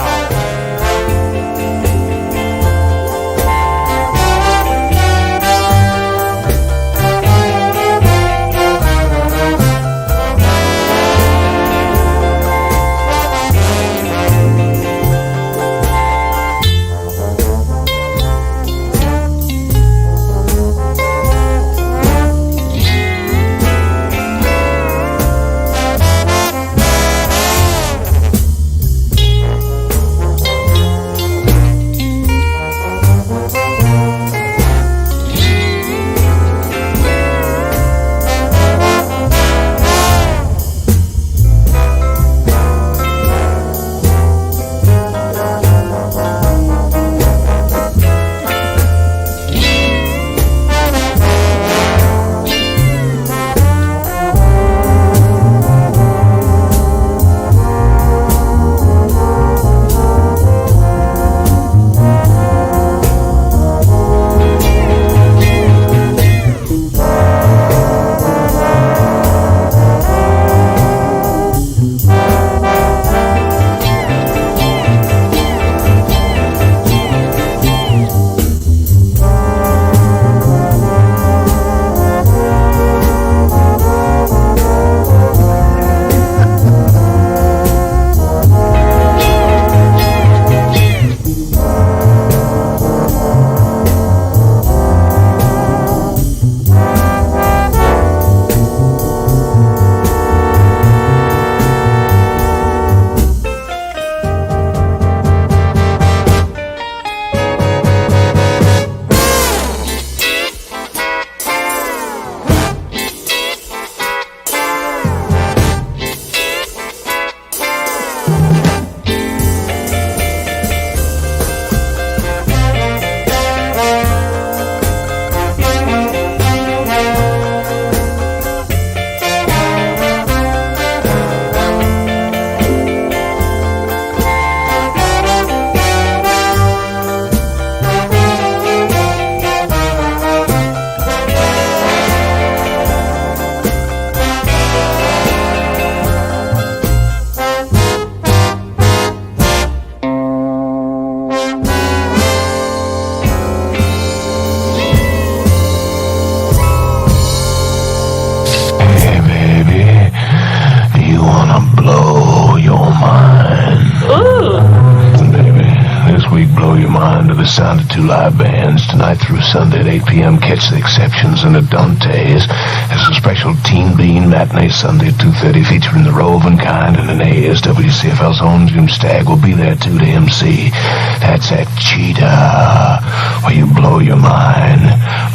sound of two live bands tonight through Sunday at 8 p.m. Catch the Exceptions and the Dantes. There's a special Teen Bean matinee Sunday at 2:30 featuring the Roving Kind and an ASWCFL's own Jim Stagg will be there too to MC. That's at Cheetah, where you blow your mind,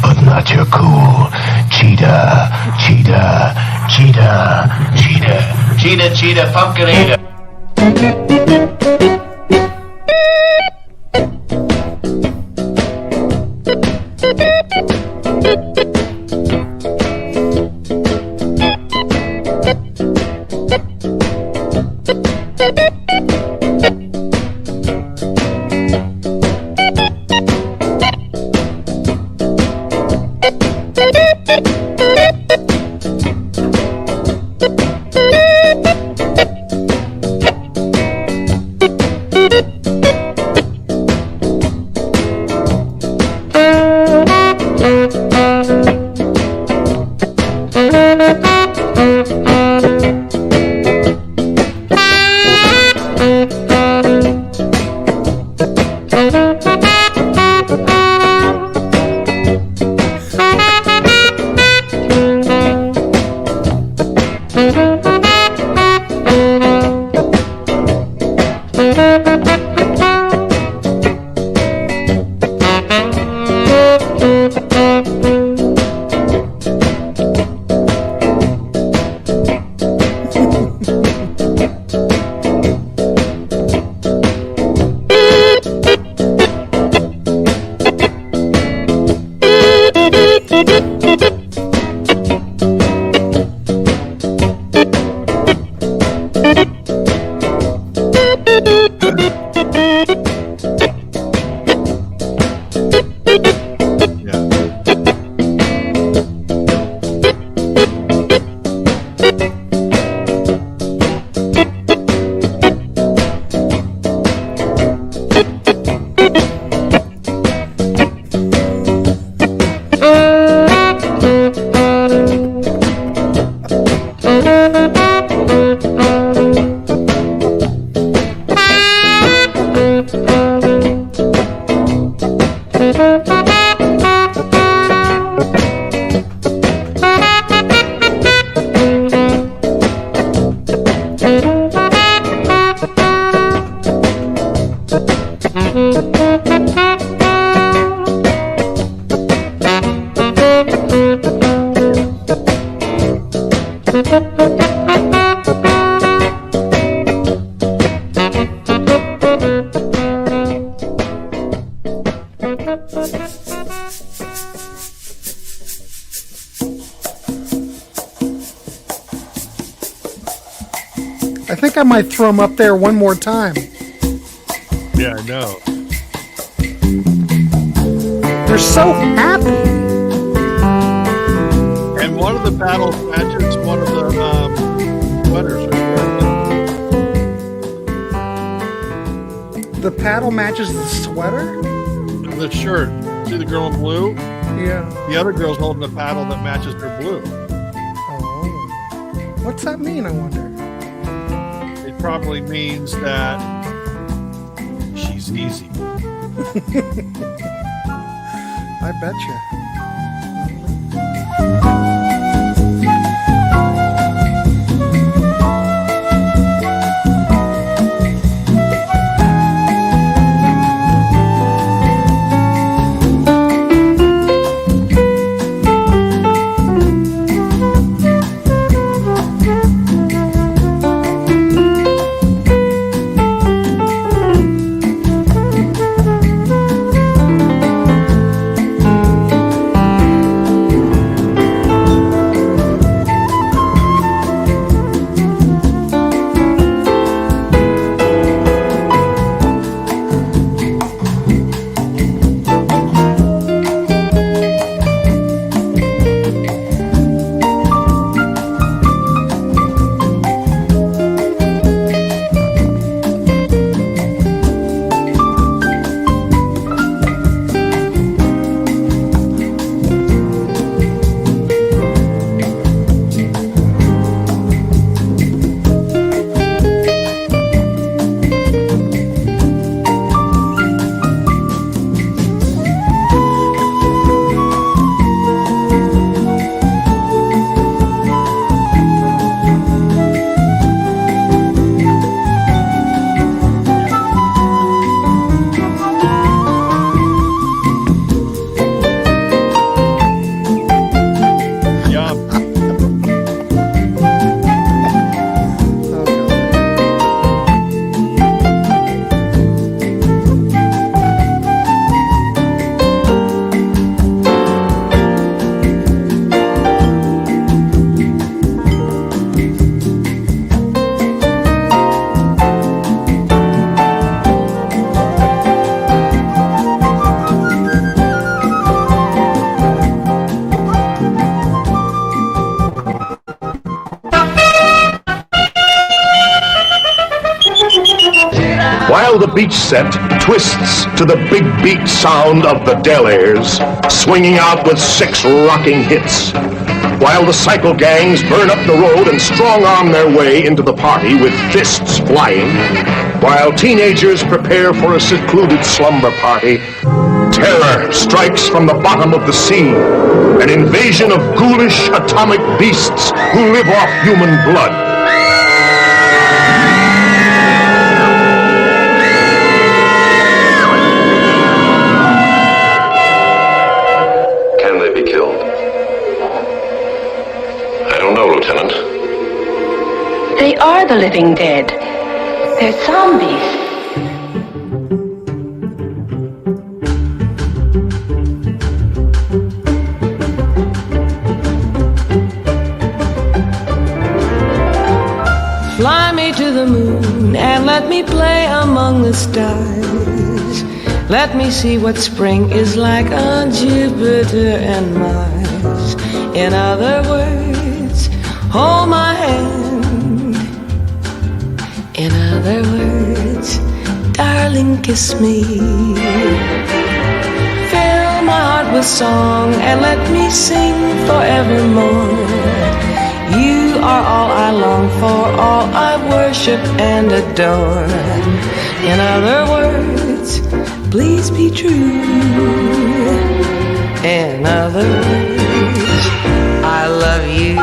but not your cool. Cheetah, Cheetah, Cheetah, Cheetah, Cheetah, Cheetah, Pumpkinator. I think I might throw them up there one more time. Yeah, I know. They're so happy. And one of the battle matches one of the sweaters. The paddle matches the sweater? The shirt. See the girl in blue? Yeah. The other girl's holding a paddle that matches her blue. Oh. What's that mean, I wonder? It probably means that she's easy. I betcha. While the beach set twists to the big beat sound of the Delaires, swinging out with 6 rocking hits. While the cycle gangs burn up the road and strong-arm their way into the party with fists flying. While teenagers prepare for a secluded slumber party, terror strikes from the bottom of the sea. An invasion of ghoulish atomic beasts who live off human blood. They are the living dead. They're zombies. Fly me to the moon and let me play among the stars. Let me see what spring is like on Jupiter and Mars. In other words, hold my hand. In other words, darling, kiss me. Fill my heart with song and let me sing forevermore. You are all I long for, all I worship and adore. In other words, please be true. In other words, I love you.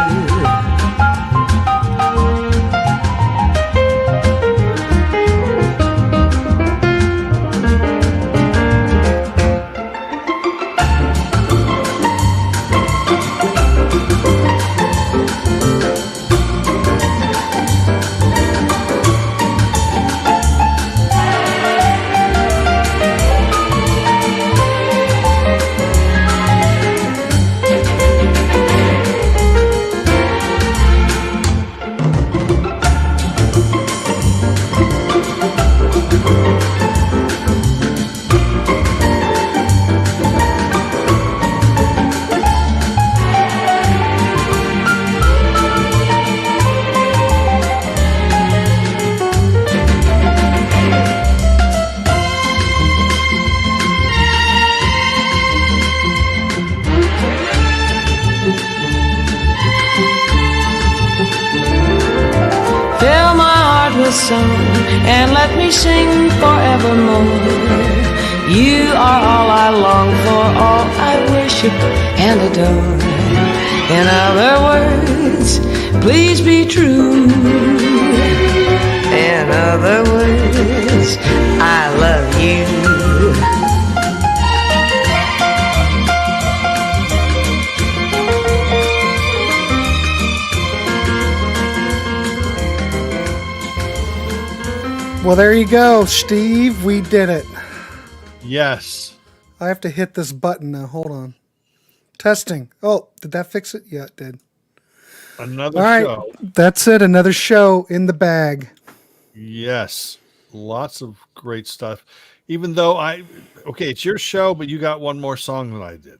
And let me sing forevermore. You are all I long for, all I worship and adore. In other words, please be true. In other words, I love you. Well, there you go, Steve. We did it. Yes. I have to hit this button now. Hold on. Testing. Oh, did that fix it? Yeah, it did. Another All right. show. That's it. Another show in the bag. Yes. Lots of great stuff. Even though it's your show, but you got one more song than I did.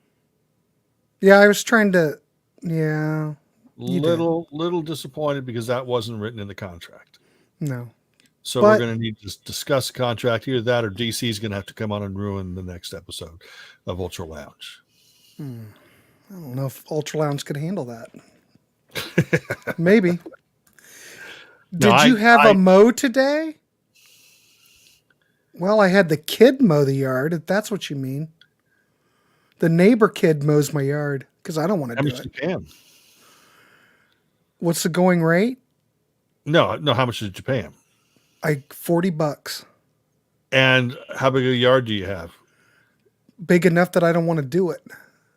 Yeah, I was trying to, yeah. Little disappointed because that wasn't written in the contract. No. So we're going to need to discuss the contract. Either that or DC is going to have to come on and ruin the next episode of Ultra Lounge. I don't know if Ultra Lounge could handle that. Maybe. Did you have a mow today? Well, I had the kid mow the yard, if that's what you mean. The neighbor kid mows my yard because I don't want to do it. How much did you pay him? What's the going rate? No. How much did you pay him? $40. And how big a yard do you have? Big enough that I don't want to do it.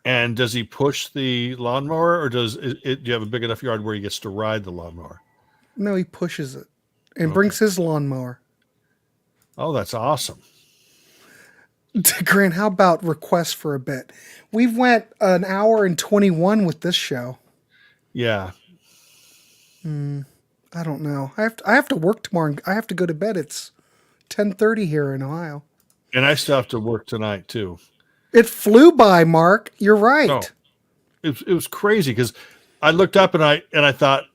And does he push the lawnmower, or do you have a big enough yard where he gets to ride the lawnmower? No, he pushes it and brings his lawnmower. Oh, that's awesome. Grant, how about requests for a bit? We've went an hour and 21 with this show. Yeah. I don't know. I have to work tomorrow. And I have to go to bed. It's 10:30 here in Ohio. And I still have to work tonight too. It flew by, Mark. You're right. No, it was crazy because I looked up and I thought,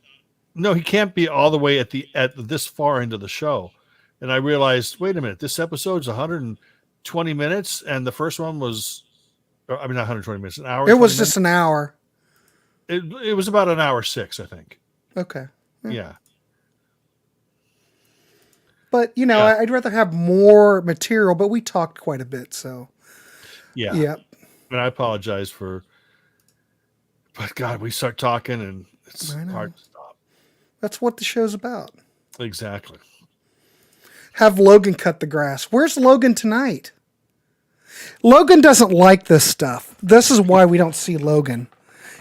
no, he can't be all the way at this far into the show. And I realized, wait a minute, this episode's 120 minutes, and the first one was, not 120 minutes, an hour. It was just an hour. It was about an hour 6, I think. Okay. Yeah. But, I'd rather have more material, but we talked quite a bit, so. Yeah. Yeah. And I apologize but God, we start talking and it's hard to stop. That's what the show's about. Exactly. Have Logan cut the grass. Where's Logan tonight? Logan doesn't like this stuff. This is why we don't see Logan.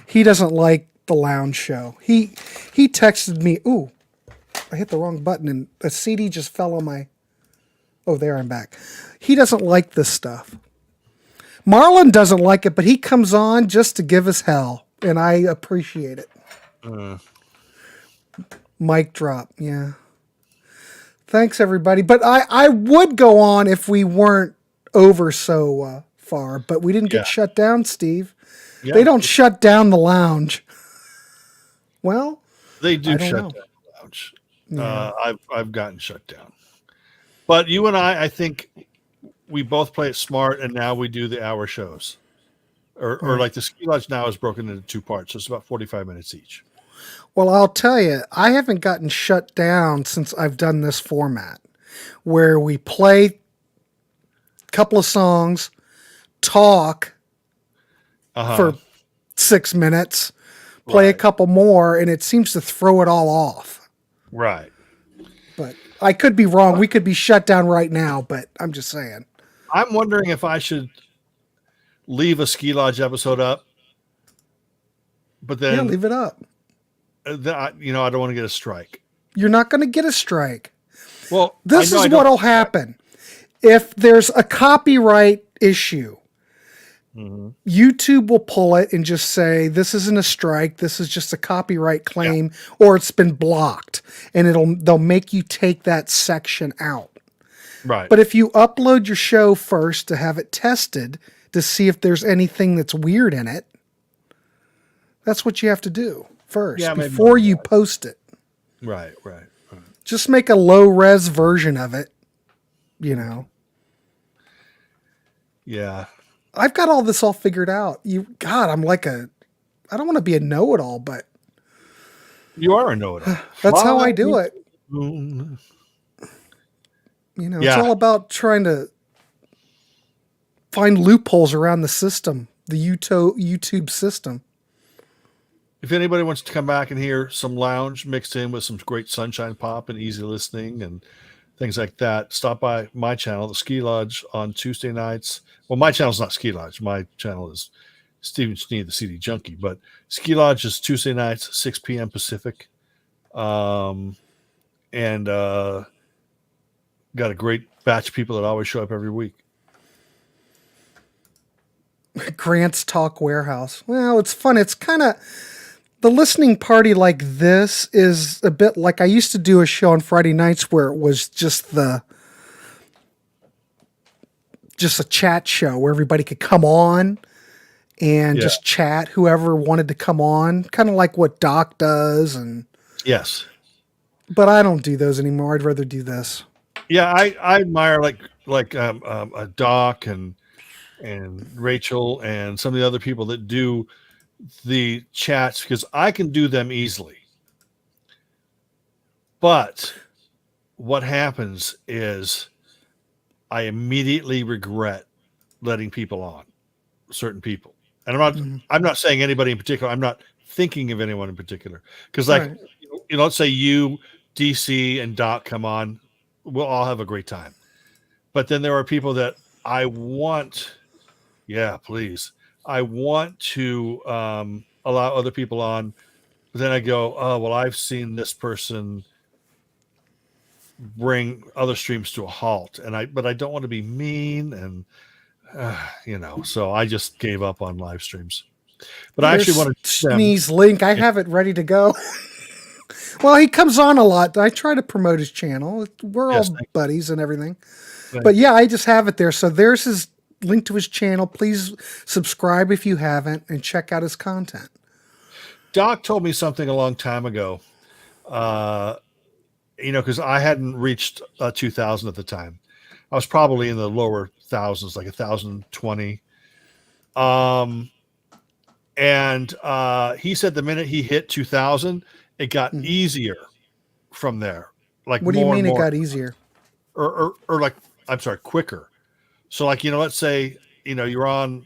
He doesn't like the lounge show. He texted me, ooh, I hit the wrong button and a CD just fell on my, oh, there I'm back. He doesn't like this stuff. Marlon doesn't like it, but he comes on just to give us hell, and I appreciate it. Mic drop, yeah. Thanks, everybody. But I would go on if we weren't over so far, but we didn't get shut down, Steve. Yeah. They don't shut down the lounge. Well, they do shut down the lounge. Yeah. I've gotten shut down. But you and I think we both play it smart, and now we do the hour shows. Or like the Ski Lodge now is broken into 2 parts, so it's about 45 minutes each. Well, I'll tell you, I haven't gotten shut down since I've done this format, where we play a couple of songs, talk, for 6 minutes, play a couple more, and it seems to throw it all off. Right. But I could be wrong. We could be shut down right now, but I'm just saying. I'm wondering if I should leave a Ski Lodge episode up, but then leave it up. I don't want to get a strike. You're not going to get a strike. Well, this is what'll happen. If there's a copyright issue, YouTube will pull it and just say, this isn't a strike. This is just a copyright claim, or it's been blocked, and they'll make you take that section out. Right. But if you upload your show first to have it tested to see if there's anything that's weird in it, that's what you have to do first before you post it. Right. Just make a low res version of it, Yeah. I've got all this all figured out. I'm like I don't want to be a know-it-all, but you are a know-it-all. That's how I do it. It's all about trying to find loopholes around the system, the YouTube system. If anybody wants to come back and hear some lounge mixed in with some great sunshine pop and easy listening and things like that, stop by my channel, the Ski Lodge, on Tuesday nights. Well, my channel's not Ski Lodge. My channel is Stephen Schnee, the CD Junkie. But Ski Lodge is Tuesday nights, 6 p.m. Pacific. And got a great batch of people that always show up every week. Grant's Talk Warehouse. Well, it's fun. It's kind of... The listening party like this is a bit like I used to do a show on Friday nights where it was just a chat show where everybody could come on and just chat, whoever wanted to come on, kind of like what Doc does. And yes, but I don't do those anymore. I'd rather do this. Yeah, I admire like Doc and Rachel and some of the other people that do the chats, because I can do them easily. But what happens is I immediately regret letting people on, certain people. And I'm not saying anybody in particular. I'm not thinking of anyone in particular. Because let's say you, DC, and Doc come on, we'll all have a great time. But then there are people that I want, please. I want to allow other people on, but then I go, oh, well, I've seen this person bring other streams to a halt, but I don't want to be mean, and so I just gave up on live streams. But I actually wanted to Schnee's link. I have it ready to go. Well, he comes on a lot. I try to promote his channel. We're all buddies and everything. But I just have it there. So there's his link to his channel. Please subscribe if you haven't and check out his content. Doc told me something a long time ago, because I hadn't reached 2,000 at the time. I was probably in the lower thousands, like 1,020. And he said the minute he hit 2,000, it got easier from there. Like, what do you mean it got easier? Or like, I'm sorry, quicker. So like, let's say, you're on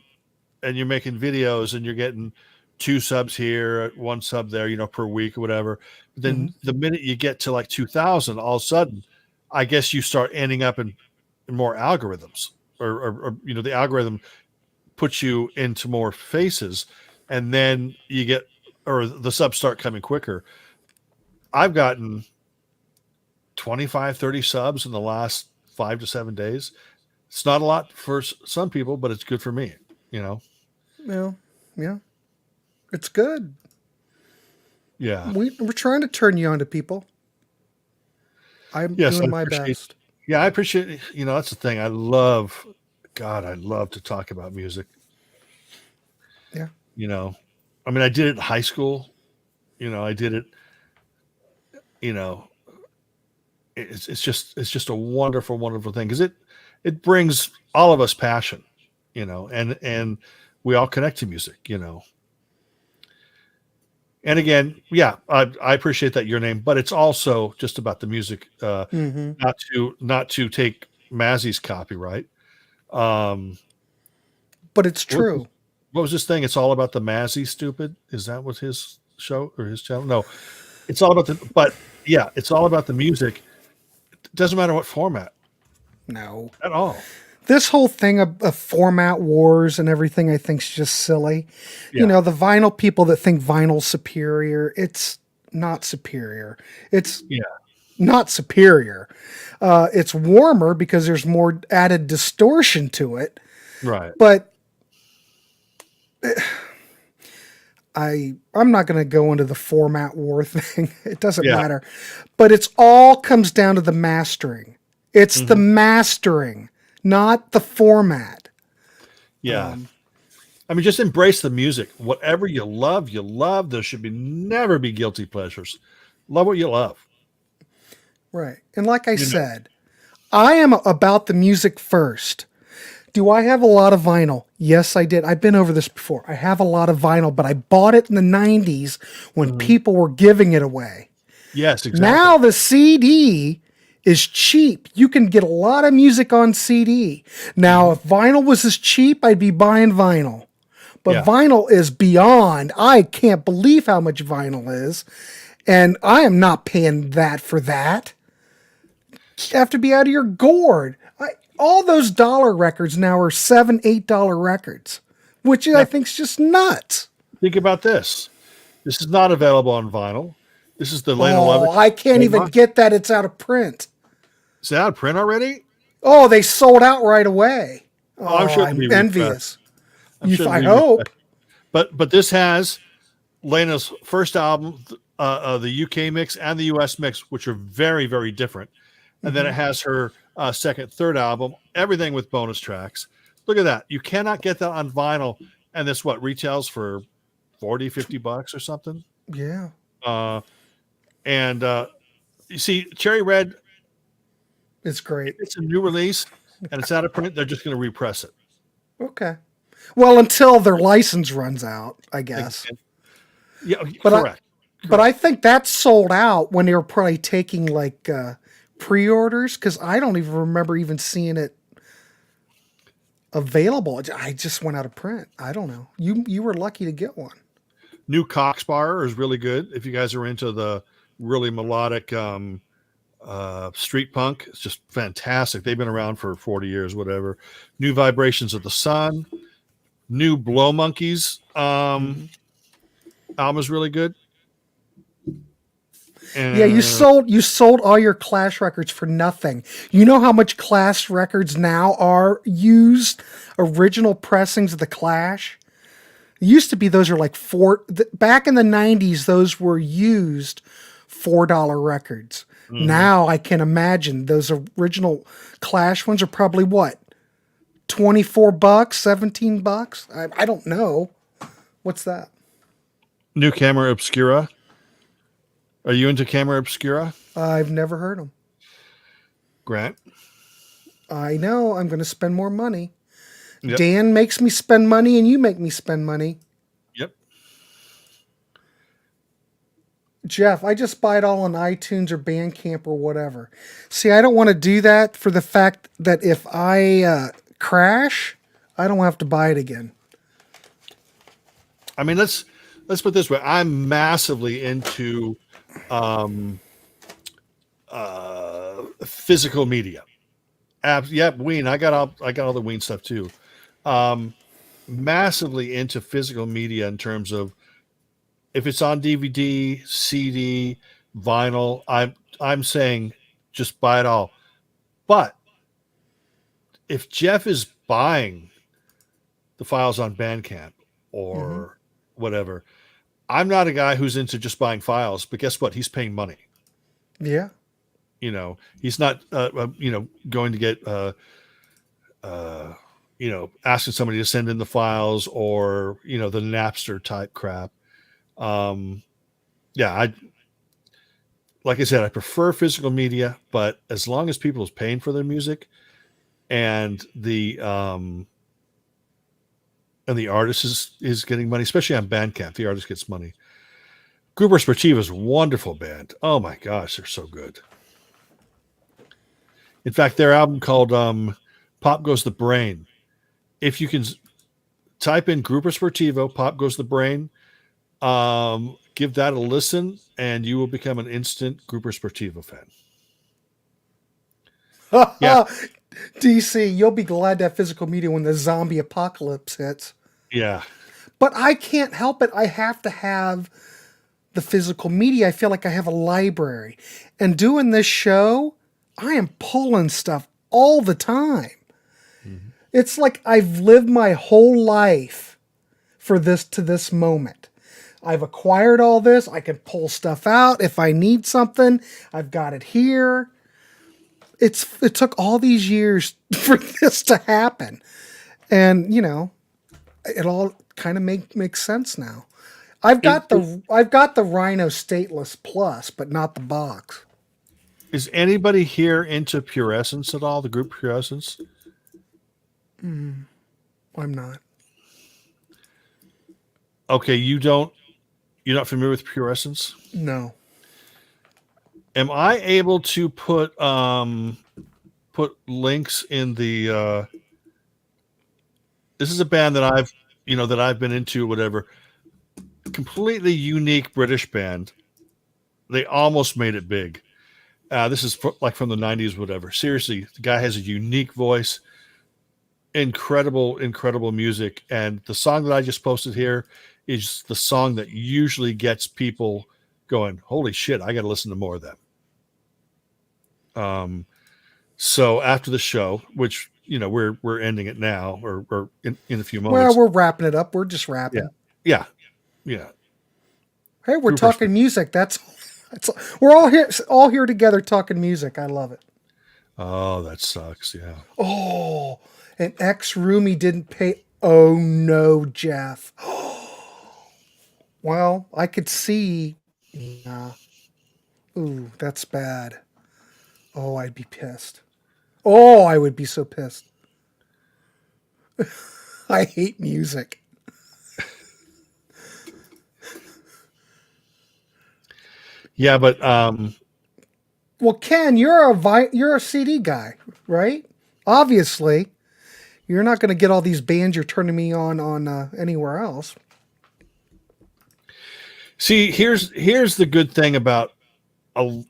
and you're making videos and you're getting 2 subs here, 1 sub there, per week or whatever. But then the minute you get to like 2,000, all of a sudden, I guess you start ending up in more algorithms or the algorithm puts you into more faces, and then you get, or the subs start coming quicker. I've gotten 25, 30 subs in the last 5 to 7 days. It's not a lot for some people, but it's good for me, Well, yeah. It's good. Yeah. We're trying to turn you on to people. I'm doing my best. Yeah, I appreciate, that's the thing. I love to talk about music. Yeah. I did it in high school. I did it, it's just a wonderful, wonderful thing, because it brings all of us passion, and we all connect to music, And again, I appreciate that your name, but it's also just about the music, not to take Mazzy's copyright. But it's true. What was this thing? It's all about the Mazzy, stupid. Is that what his show or his channel? No, it's all about it's all about the music. It doesn't matter what format. No. At all. This whole thing of format wars and everything, I think, is just silly. Yeah. You know, the vinyl people that think vinyl's superior, it's not superior. It's not superior. It's warmer because there's more added distortion to it. Right. But I'm not going to go into the format war thing. It doesn't matter. But it's all comes down to the mastering. It's the mastering, not the format. Yeah. I mean, just embrace the music. Whatever you love, you love. There should never be guilty pleasures. Love what you love. Right. And like I said, I am about the music first. Do I have a lot of vinyl? Yes, I did. I've been over this before. I have a lot of vinyl, but I bought it in the 90s when people were giving it away. Yes, exactly. Now the CD is cheap. You can get a lot of music on CD. Now, if vinyl was as cheap, I'd be buying vinyl. But vinyl is beyond. I can't believe how much vinyl is. And I am not paying that for that. You have to be out of your gourd. All those dollar records now are $7, $8 records, which I think is just nuts. Think about this. This is not available on vinyl. This is the Lane 11. I can't even get that. It's out of print. Is it out of print already? Oh, they sold out right away. Oh, I'm sure I'm envious. I I hope. But this has Lena's first album, the UK mix and the US mix, which are very, very different. And then it has her second, third album, everything with bonus tracks. Look at that. You cannot get that on vinyl. And this, retails for $40, $50 or something? Yeah. You see, Cherry Red, it's great. It's a new release and it's out of print. They're just going to repress it. Okay. Well, until their license runs out, I guess. Yeah, correct. But I think that's sold out when they were probably taking like pre-orders, because I don't even remember even seeing it available. I just went out of print. I don't know. You were lucky to get one. New Coxbar is really good. If you guys are into the really melodic street punk, it's just fantastic. They've been around for 40 years, whatever. New Vibrations of the Sun. New Blow Monkeys album is really good. And yeah, you sold all your Clash records for nothing. You know how much Clash records now are used original pressings of the Clash? It used to be those are like back in the 90s, those were used $4 records. Now I can imagine those original Clash ones are probably what? $24, $17? I don't know. What's that? New Camera Obscura. Are you into Camera Obscura? I've never heard them. Grant? I know. I'm going to spend more money. Yep. Dan makes me spend money and you make me spend money. Yep. Jeff, I just buy it all on iTunes or Bandcamp or whatever. See, I don't want to do that for the fact that if I crash, I don't have to buy it again. I mean, let's put it this way. I'm massively into physical media. Ween. I got all the Ween stuff too. Massively into physical media in terms of if it's on DVD, CD, vinyl. I'm saying just buy it all. But if Jeff is buying the files on Bandcamp or whatever, I'm not a guy who's into just buying files, but guess what? He's paying money. Yeah. He's not, going to get, asking somebody to send in the files or, the Napster type crap. Like I said, I prefer physical media, but as long as people is paying for their music and the artist is getting money, especially on Bandcamp, the artist gets money. Gruber Sportiva is a wonderful band. Oh my gosh, they're so good. In fact, their album called Pop Goes the Brain. If you can type in Grupo Sportivo, Pop Goes the Brain. Give that a listen, and you will become an instant Grupo Sportivo fan. Yeah. DC, you'll be glad to have physical media when the zombie apocalypse hits. Yeah. But I can't help it. I have to have the physical media. I feel like I have a library. And doing this show, I am pulling stuff all the time. Mm-hmm. It's like I've lived my whole life for this moment. I've acquired all this. I can pull stuff out. If I need something, I've got it here. It took all these years for this to happen. And, it all kind of makes sense now. I've got the Rhino Stateless Plus, but not the box. Is anybody here into Pure Essence at all? The group Pure Essence? I'm not. Okay, you're not familiar with Pure Essence? No. Am I able to put links in the this is a band that I've been into, whatever. Completely unique British band. They almost made it big. This is from the 90s, whatever. Seriously, the guy has a unique voice. Incredible, incredible music. And the song that I just posted here is the song that usually gets people going, holy shit, I got to listen to more of them. So after the show, which, we're ending it now or in a few moments. Well, we're wrapping it up. We're just wrapping. Yeah. Hey, we're talking music. That's we're all here together talking music. I love it. Oh, that sucks. Yeah. Oh, an ex-roomie didn't pay. Oh no, Jeff. Well, I could see. Yeah. Ooh, that's bad. Oh, I'd be pissed. Oh, I would be so pissed. I hate music. Yeah, but well, Ken, you're a CD guy, right? Obviously, you're not going to get all these bands you're turning me on anywhere else. See, here's the good thing about I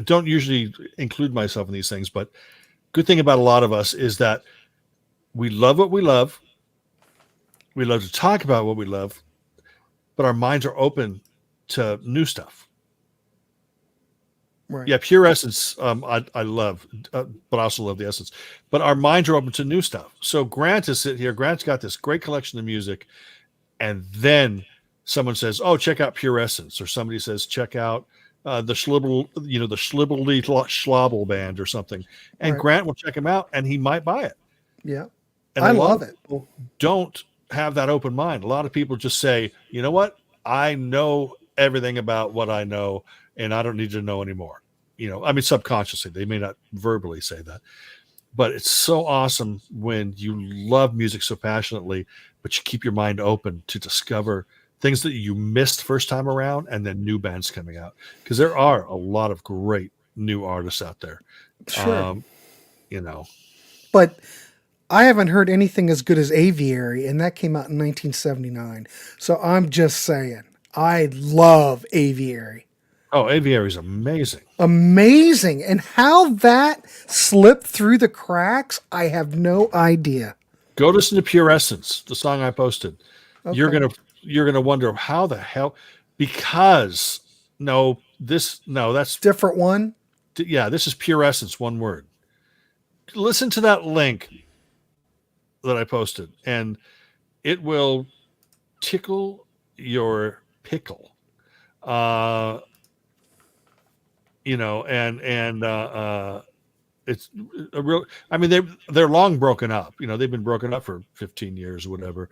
don't usually include myself in these things, but good thing about a lot of us is that we love what we love. We love to talk about what we love, but our minds are open to new stuff. Right. Yeah, Pure Essence, I love, but I also love the Essence. But our minds are open to new stuff. So Grant is sitting here. Grant's got this great collection of music, and then someone says, "Oh, check out Pure Essence," or somebody says, "Check out the Schlibble, the Schlibbly Schlobble band or something," and Right. Grant will check him out, and he might buy it. Yeah, and I love it. Don't have that open mind. A lot of people just say, "You know what? I know everything about what I know, and I don't need to know anymore." Subconsciously, they may not verbally say that, but it's so awesome when you love music so passionately, but you keep your mind open to discover things that you missed first time around, and then new bands coming out, because there are a lot of great new artists out there. Sure. But I haven't heard anything as good as Aviary, and that came out in 1979. So I'm just saying, I love Aviary. Oh, Aviary is amazing. Amazing. And how that slipped through the cracks, I have no idea. Go listen to Pure Essence, the song I posted. Okay. You're gonna wonder how the hell, because that's different one. Yeah, this is Pure Essence, one word. Listen to that link that I posted, and it will tickle your pickle. It's a real. I mean, they're long broken up. They've been broken up for 15 years or whatever.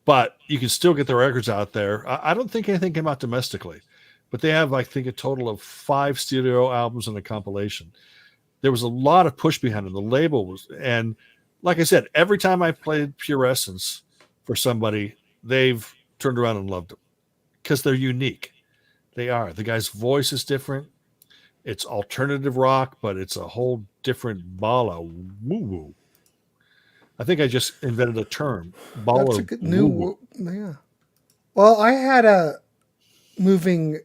But you can still get the records out there. I don't think anything came out domestically, but they have, I think, a total of 5 studio albums and a compilation. There was a lot of push behind it. The label was, and like I said, every time I played Pure Essence for somebody, they've turned around and loved them because they're unique. They are. The guy's voice is different. It's alternative rock, but it's a whole different ball of woo-woo. I think I just invented a term. That's a good new. Yeah. Well, I had a moving.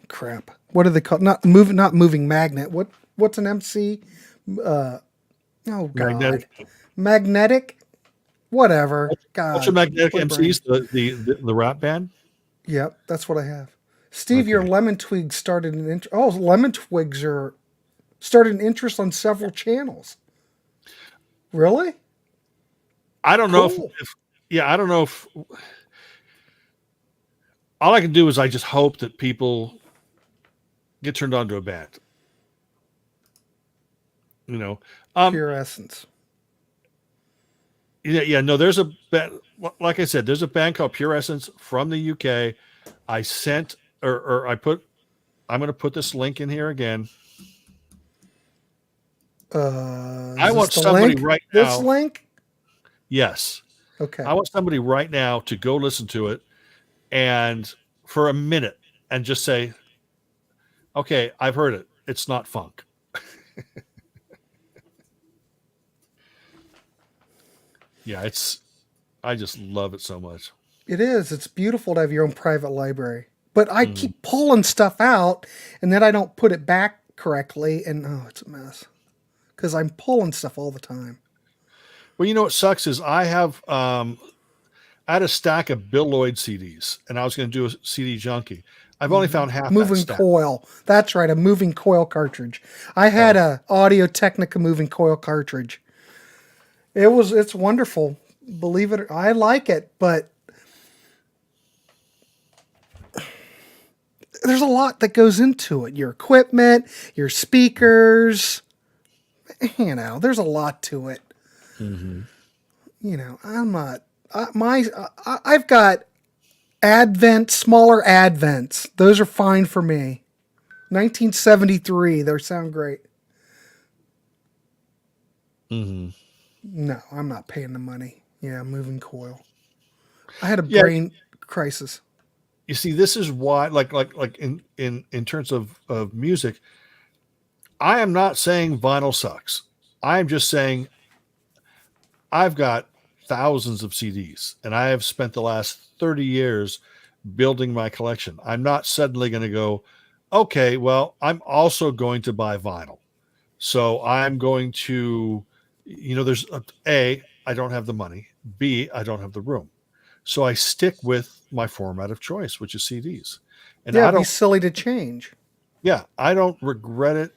Crap. What do they call? Not moving magnet. What's an MC? Oh God. Magnetic. Whatever. God. What's your magnetic what a brain. MCs? The rap band? Yep, that's what I have. Steve, your lemon twigs started an lemon twigs are started an interest on several channels. Really? I don't know if I don't know if all I can do is I just hope that people get turned on to a band. You know, Pure Essence. Yeah, no, there's a band, like I said, there's a band called Pure Essence from the UK. I sent or I'm going to put this link in here again. I want somebody link? right now. This link? Yes. Okay. I want somebody right now to go listen to it and for a minute and just say, okay, I've heard it. It's not funk. Yeah, I just love it so much. It is. It's beautiful to have your own private library. But I keep pulling stuff out and then I don't put it back correctly and it's a mess. Because I'm pulling stuff all the time. Well, you know what sucks is I have I had a stack of Bill Lloyd CDs and I was going to do a CD junkie. I've only found half moving that stack. coil. That's right, a moving coil cartridge. I had a Audio Technica moving coil cartridge. It's wonderful. Believe it, I like it, but there's a lot that goes into it. Your equipment, your speakers, there's a lot to it. Mm-hmm. I'm not, I've got smaller Advents. Those are fine for me. 1973, they sound great. Mm-hmm. No, I'm not paying the money. Yeah, moving coil. I had a brain crisis. You see, this is why, like in terms of music, I am not saying vinyl sucks. I am just saying I've got thousands of CDs, and I have spent the last 30 years building my collection. I'm not suddenly going to go, okay, well, I'm also going to buy vinyl. So I'm going to, there's A, I don't have the money. B, I don't have the room. So I stick with my format of choice, which is CDs. And it'd be silly to change. Yeah, I don't regret it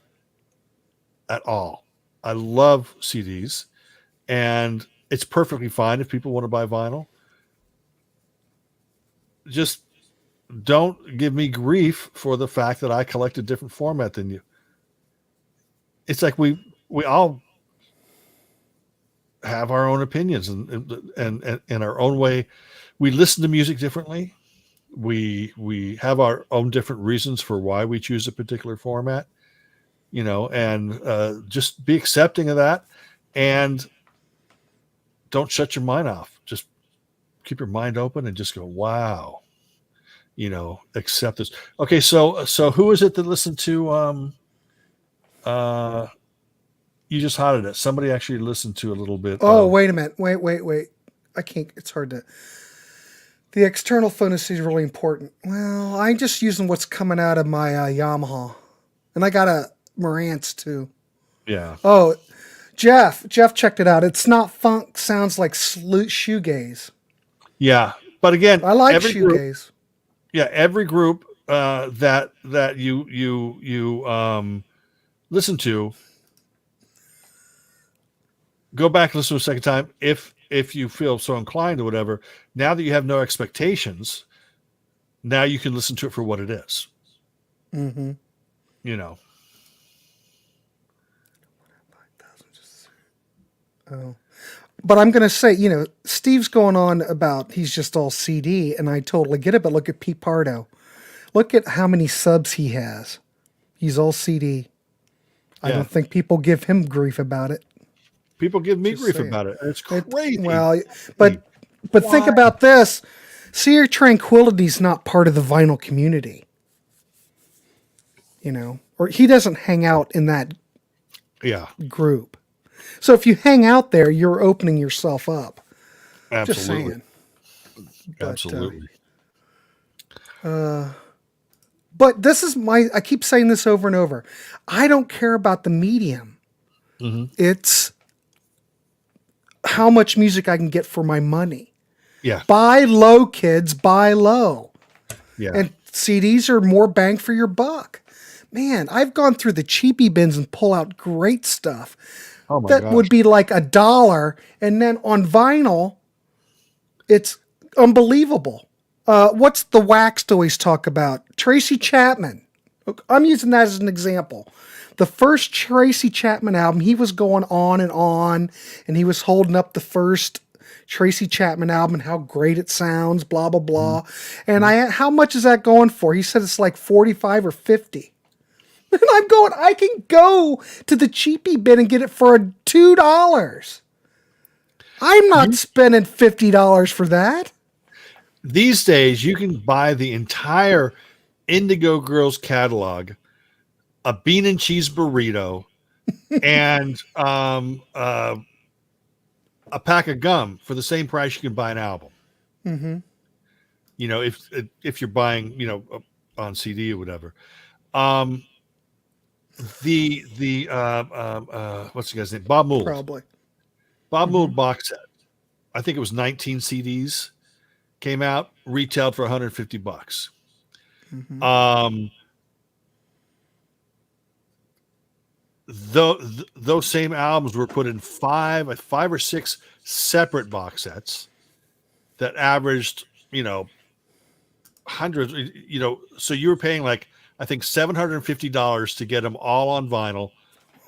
at all. I love CDs, and it's perfectly fine if people want to buy vinyl. Just don't give me grief for the fact that I collect a different format than you. It's like we all have our own opinions and in our own way. We listen to music differently. We have our own different reasons for why we choose a particular format, and just be accepting of that and don't shut your mind off. Just keep your mind open and just go, wow, accept this. Okay. So who is it that listened to, you just hotted it. Somebody actually listened to a little bit. Oh, wait a minute. Wait. I can't, it's hard to, the external phonus is really important. Well, I'm just using what's coming out of my Yamaha. And I got a Marantz too. Yeah. Oh, Jeff checked it out. It's not funk, sounds like shoegaze. Yeah. But again, I like shoegaze. Every group that you listen to, go back and listen to a second time if you feel so inclined or whatever. Now that you have no expectations, now you can listen to it for what it is. Mm-hmm. Oh, but I'm going to say, Steve's going on about he's just all CD, and I totally get it. But look at Pete Pardo. Look at how many subs he has. He's all CD. I don't think people give him grief about it. People give me grief about it. It's crazy. But think about this. Seer Tranquility's not part of the vinyl community. Or he doesn't hang out in that Yeah. group. So if you hang out there, you're opening yourself up. Absolutely. Just saying. Absolutely. But this is I keep saying this over and over. I don't care about the medium. Mm-hmm. It's how much music I can get for my money. Yeah. Buy low, kids, buy low. Yeah. And CDs are more bang for your buck. Man, I've gone through the cheapy bins and pull out great stuff. Oh my that gosh. would be like $1. And then on vinyl, it's unbelievable. What's the Wax always talk about? Tracy Chapman. I'm using that as an example. The first Tracy Chapman album, he was going on, and he was holding up the first Tracy Chapman album and how great it sounds, blah, blah, blah. And how much is that going for? He said it's like 45 or 50. And I'm going, I can go to the cheapy bin and get it for $2. I'm not spending $50 for that. These days, you can buy the entire Indigo Girls catalog, a bean and cheese burrito, and a pack of gum for the same price you can buy an album. Mm-hmm. You know, if you're buying, you know, on CD or whatever. What's the guy's name? Bob Mould. Probably. Bob Mould box set. I think it was 19 CDs. Came out, retailed for $150. Mm-hmm. Those same albums were put in five or six separate box sets that averaged, you know, hundreds, you know, so you were paying like, I think $750 to get them all on vinyl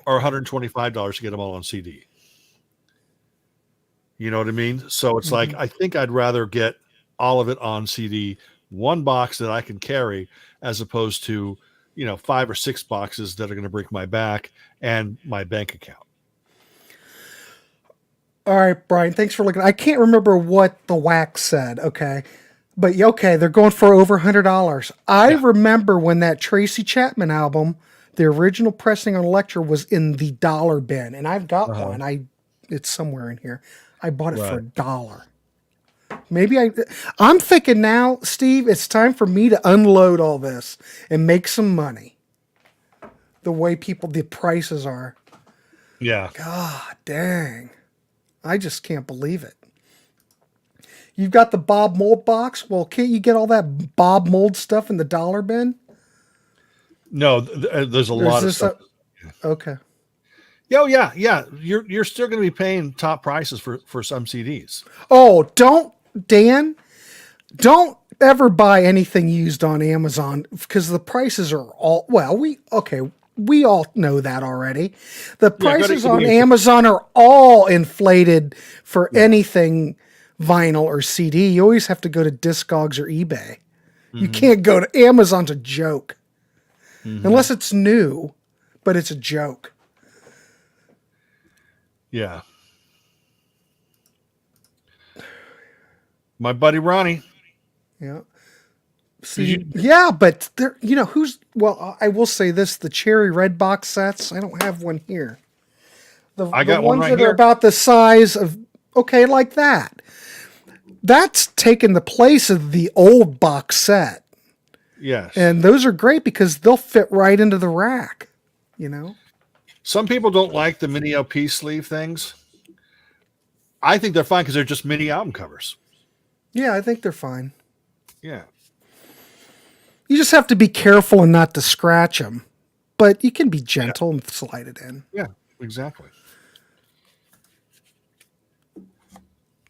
or $125 to get them all on CD. You know what I mean? So it's like, I think I'd rather get all of it on CD, one box that I can carry, as opposed to, you know, 5 or 6 boxes that are going to break my back and my bank account. All right, Brian, thanks for looking. I can't remember what the Wax said. Okay. But okay, they're going for over $100. I remember when that Tracy Chapman album, the original pressing on Electra, was in the dollar bin, and I've got one. It's somewhere in here. I bought it for $1. Maybe I'm thinking now, Steve, it's time for me to unload all this and make some money. The way the prices are. Yeah. God dang. I just can't believe it. You've got the Bob Mould box. Well, can't you get all that Bob Mould stuff in the dollar bin? No, there's a lot of stuff. Okay. Oh yeah. You're still going to be paying top prices for some CDs. Oh, Dan, don't ever buy anything used on Amazon because the prices are all, we all know that already. The prices on Amazon are all inflated for anything vinyl or CD. You always have to go to Discogs or eBay. You can't go to Amazon's a joke. Unless it's new, but it's a joke. Yeah. My buddy Ronnie. Yeah. See, yeah, but there, you know, I will say this, the cherry red box sets, I don't have one here. I got one right that here. are about the size of, like that. That's taken the place of the old box set. Yes. And those are great because they'll fit right into the rack, you know? Some people don't like the mini LP sleeve things. I think they're fine because they're just mini album covers. Yeah, I think they're fine. Yeah. You just have to be careful and not to scratch them. But you can be gentle and slide it in. Yeah, exactly.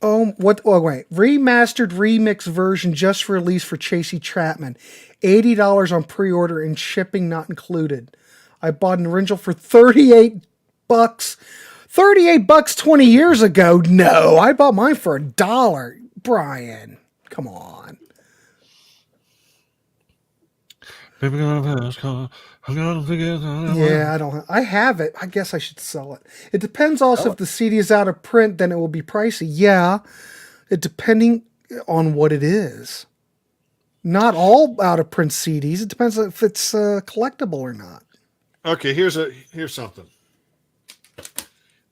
Oh, wait. Remastered remix version just released for Tracy Chapman. $80 on pre-order and shipping not included. I bought an original for $38. $38 20 years ago? No, I bought mine for $1. Brian, come on. Yeah, I have it. I guess I should sell it. It depends also if the CD is out of print, then it will be pricey. Yeah, depending on what it is. Not all out of print CDs. It depends if it's collectible or not. Okay, here's something.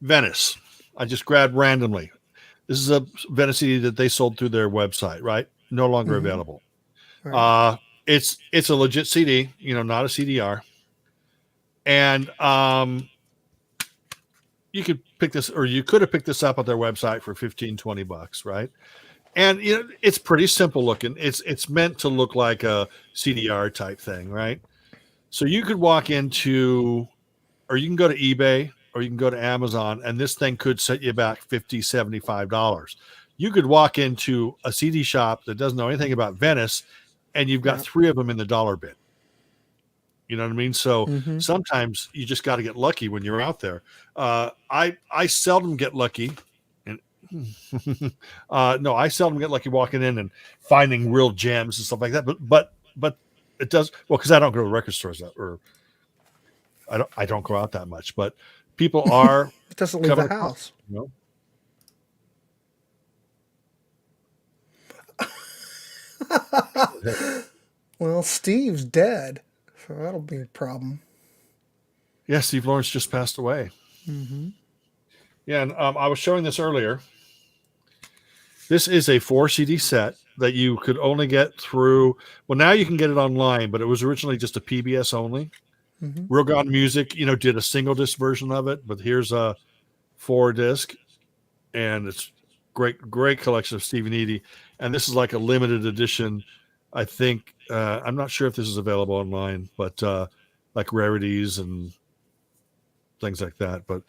Venice. I just grabbed randomly. This is a Venice CD that they sold through their website, right? No longer available. Right. It's a legit CD, not a CDR. And you could pick this, or you could have picked this up at their website for $15-20, right? And it's pretty simple looking. It's meant to look like a CDR type thing, right? So you could walk into, or you can go to eBay, or you can go to Amazon, and this thing could set you back $50-75. You could walk into a CD shop that doesn't know anything about Venice, and you've got 3 of them in the dollar bin. You know what I mean? So sometimes you just got to get lucky when you're out there. I seldom get lucky. And no, I seldom get lucky walking in and finding real gems and stuff like that. But it does well because I don't go to record stores or I don't go out that much. But people are. It doesn't leave the house. Well, Steve's dead, so that'll be a problem. Yeah, Steve Lawrence just passed away. Yeah, and I was showing this earlier. This is a 4 CD set that you could only get through. Well, now you can get it online, but it was originally just a PBS only. Real God Music, did a single disc version of it, but here's a 4 disc, and it's great collection of Stevie Needy. And this is like a limited edition. I think I'm not sure if this is available online, but like rarities and things like that. But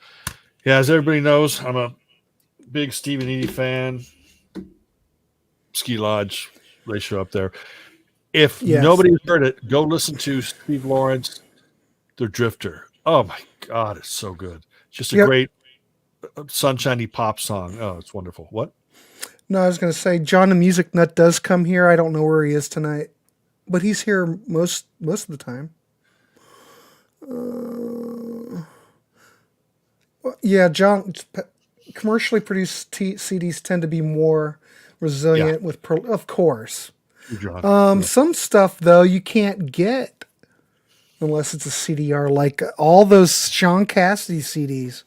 yeah, as everybody knows, I'm a big Stevie Needy fan. Ski Lodge, they show up there. If nobody's heard it, go listen to Steve Lawrence, The Drifter. Oh my God, it's so good. It's just a great sunshiny pop song. Oh, it's wonderful. What? No, I was going to say John the Music Nut does come here. I don't know where he is tonight, but he's here most of the time. Yeah, John. Commercially produced CDs tend to be more resilient of course. Some stuff though you can't get unless it's a CDR, like all those Sean Cassidy CDs.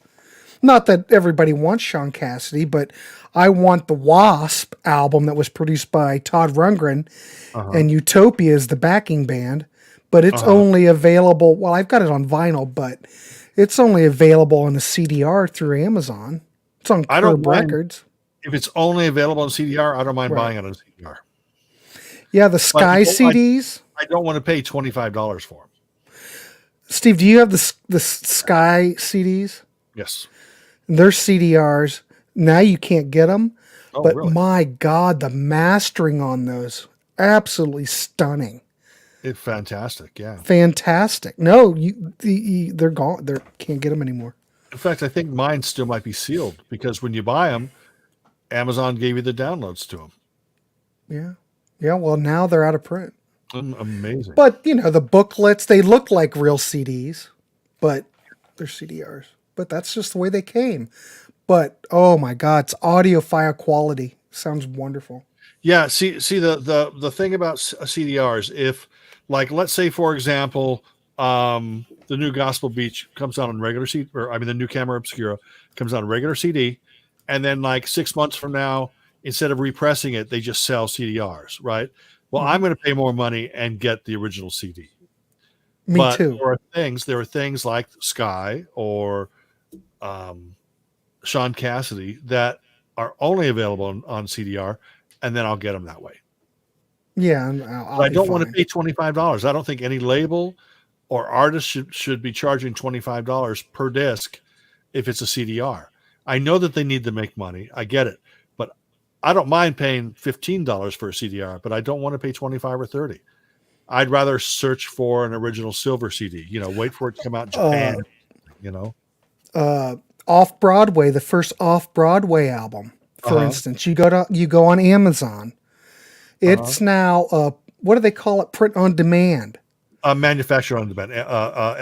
Not that everybody wants Sean Cassidy, but I want the Wasp album that was produced by Todd Rundgren, and Utopia is the backing band, but it's only available. Well, I've got it on vinyl, but it's only available on the CDR through Amazon. It's on Curb Records. If it's only available on CDR, I don't mind buying it on CDR. Yeah, the Sky CDs. I don't want to pay $25 for them. Steve, do you have the Sky CDs? Yes. They're CDRs. Now you can't get them. Oh, but really? My God, the mastering on those, absolutely stunning. It's fantastic, yeah. Fantastic. No, they're gone. They can't get them anymore. In fact, I think mine still might be sealed because when you buy them, Amazon gave you the downloads to them. Yeah. Yeah, well, now they're out of print. Amazing. But, the booklets, they look like real CDs, but they're CDRs. But that's just the way they came. But, oh my God, it's audiophile quality. Sounds wonderful. Yeah, see the thing about CDRs, if, like, let's say, for example, the new Gospel Beach comes out on regular CD, the new Camera Obscura comes out on regular CD, and then like 6 months from now, instead of repressing it, they just sell CDRs, right? Well, I'm going to pay more money and get the original CD. Me too. There are things like Sky or Sean Cassidy that are only available on CDR, and then I'll get them that way. Yeah, I don't want to pay $25. I don't think any label or artist should be charging $25 per disc if it's a CDR. I know that they need to make money. I get it. But I don't mind paying $15 for a CDR, but I don't want to pay $25 or $30. I'd rather search for an original silver CD, wait for it to come out in Japan, Off-Broadway, the first Off-Broadway album, for instance, you go on Amazon. It's now, what do they call it? Print on demand. Manufacturer on demand,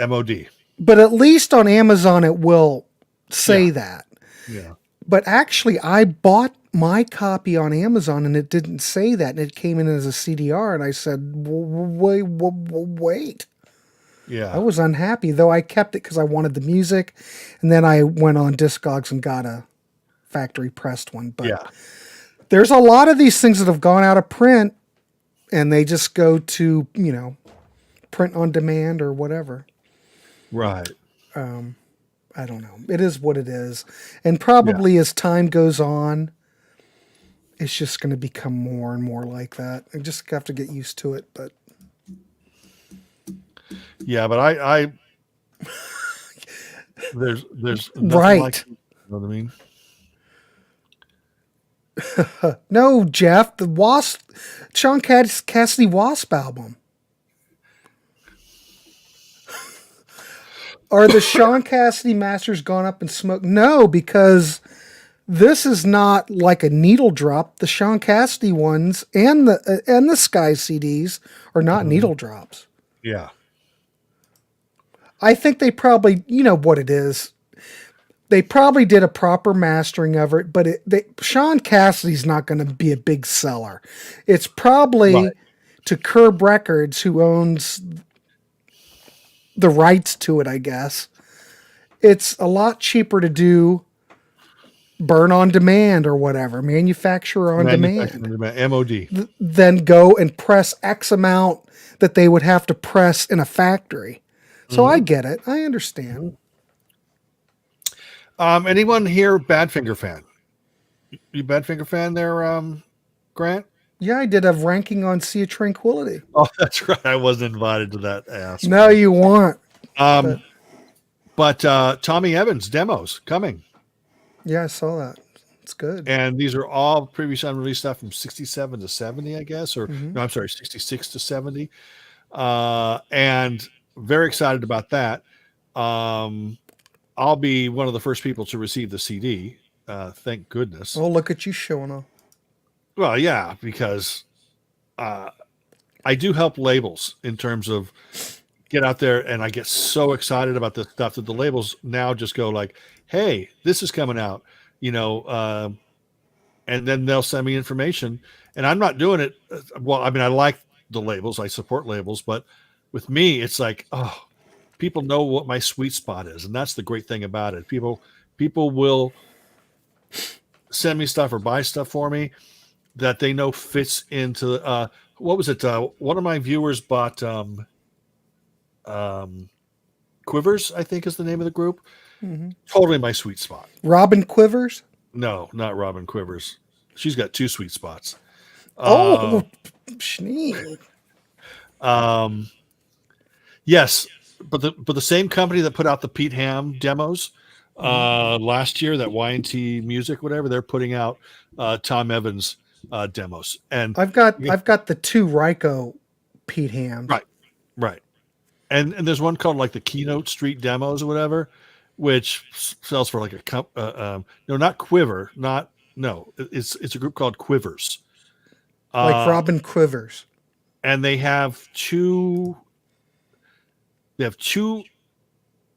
MOD. But at least on Amazon, it will say that. Yeah. But actually, I bought my copy on Amazon and it didn't say that. And it came in as a CDR. And I said, wait. Yeah. I was unhappy, though I kept it because I wanted the music. And then I went on Discogs and got a factory pressed one. But there's a lot of these things that have gone out of print and they just go to, print on demand or whatever. Right. I don't know. It is what it is. And probably as time goes on, it's just going to become more and more like that. I just have to get used to it. But yeah, but I there's nothing right. like, you know what I mean? No, Jeff, the Sean Cassidy Wasp album. Are the Sean Cassidy masters gone up in smoke? No, because this is not like a needle drop. The Sean Cassidy ones and the Sky CDs are not needle drops. Yeah. I think they probably, you know what it is. They probably did a proper mastering of it, but Sean Cassidy's not going to be a big seller. It's probably to Curb Records, who owns the rights to it, I guess. It's a lot cheaper to do burn on demand or whatever, manufacturer on demand, MOD, than go and press X amount that they would have to press in a factory. So I get it. I understand. Anyone here Badfinger fan? You Badfinger fan there, Grant? Yeah, I did a ranking on Sea of Tranquility. Oh, that's right. I wasn't invited to that ass. No, you weren't. But Tommy Evans demos coming. Yeah, I saw that. It's good. And these are all previous unreleased stuff from 67 to 70, I guess. Or no, I'm sorry, 66 to 70. And very excited about that. I'll be one of the first people to receive the CD. Thank goodness. Oh, look at you showing off. Well, yeah, because I do help labels in terms of get out there, and I get so excited about the stuff that the labels now just go like, hey, this is coming out, and then they'll send me information. And I'm not doing it. Well, I mean, I like the labels. I support labels. But with me, it's like, oh, people know what my sweet spot is. And that's the great thing about it. People will send me stuff or buy stuff for me that they know fits into what was it? One of my viewers bought Quivers, I think is the name of the group. Totally my sweet spot. Robin Quivers? No, not Robin Quivers. She's got two sweet spots. Schnee. Yes, but the same company that put out the Pete Ham demos last year, that Y&T Music, whatever, they're putting out Tom Evans demos. And I've got the two Ryko Pete Hams. Right. And there's one called like the Keynote Street Demos or whatever, which sells for like no, not Quiver, it's a group called Quivers. Like Robin Quivers. And they have two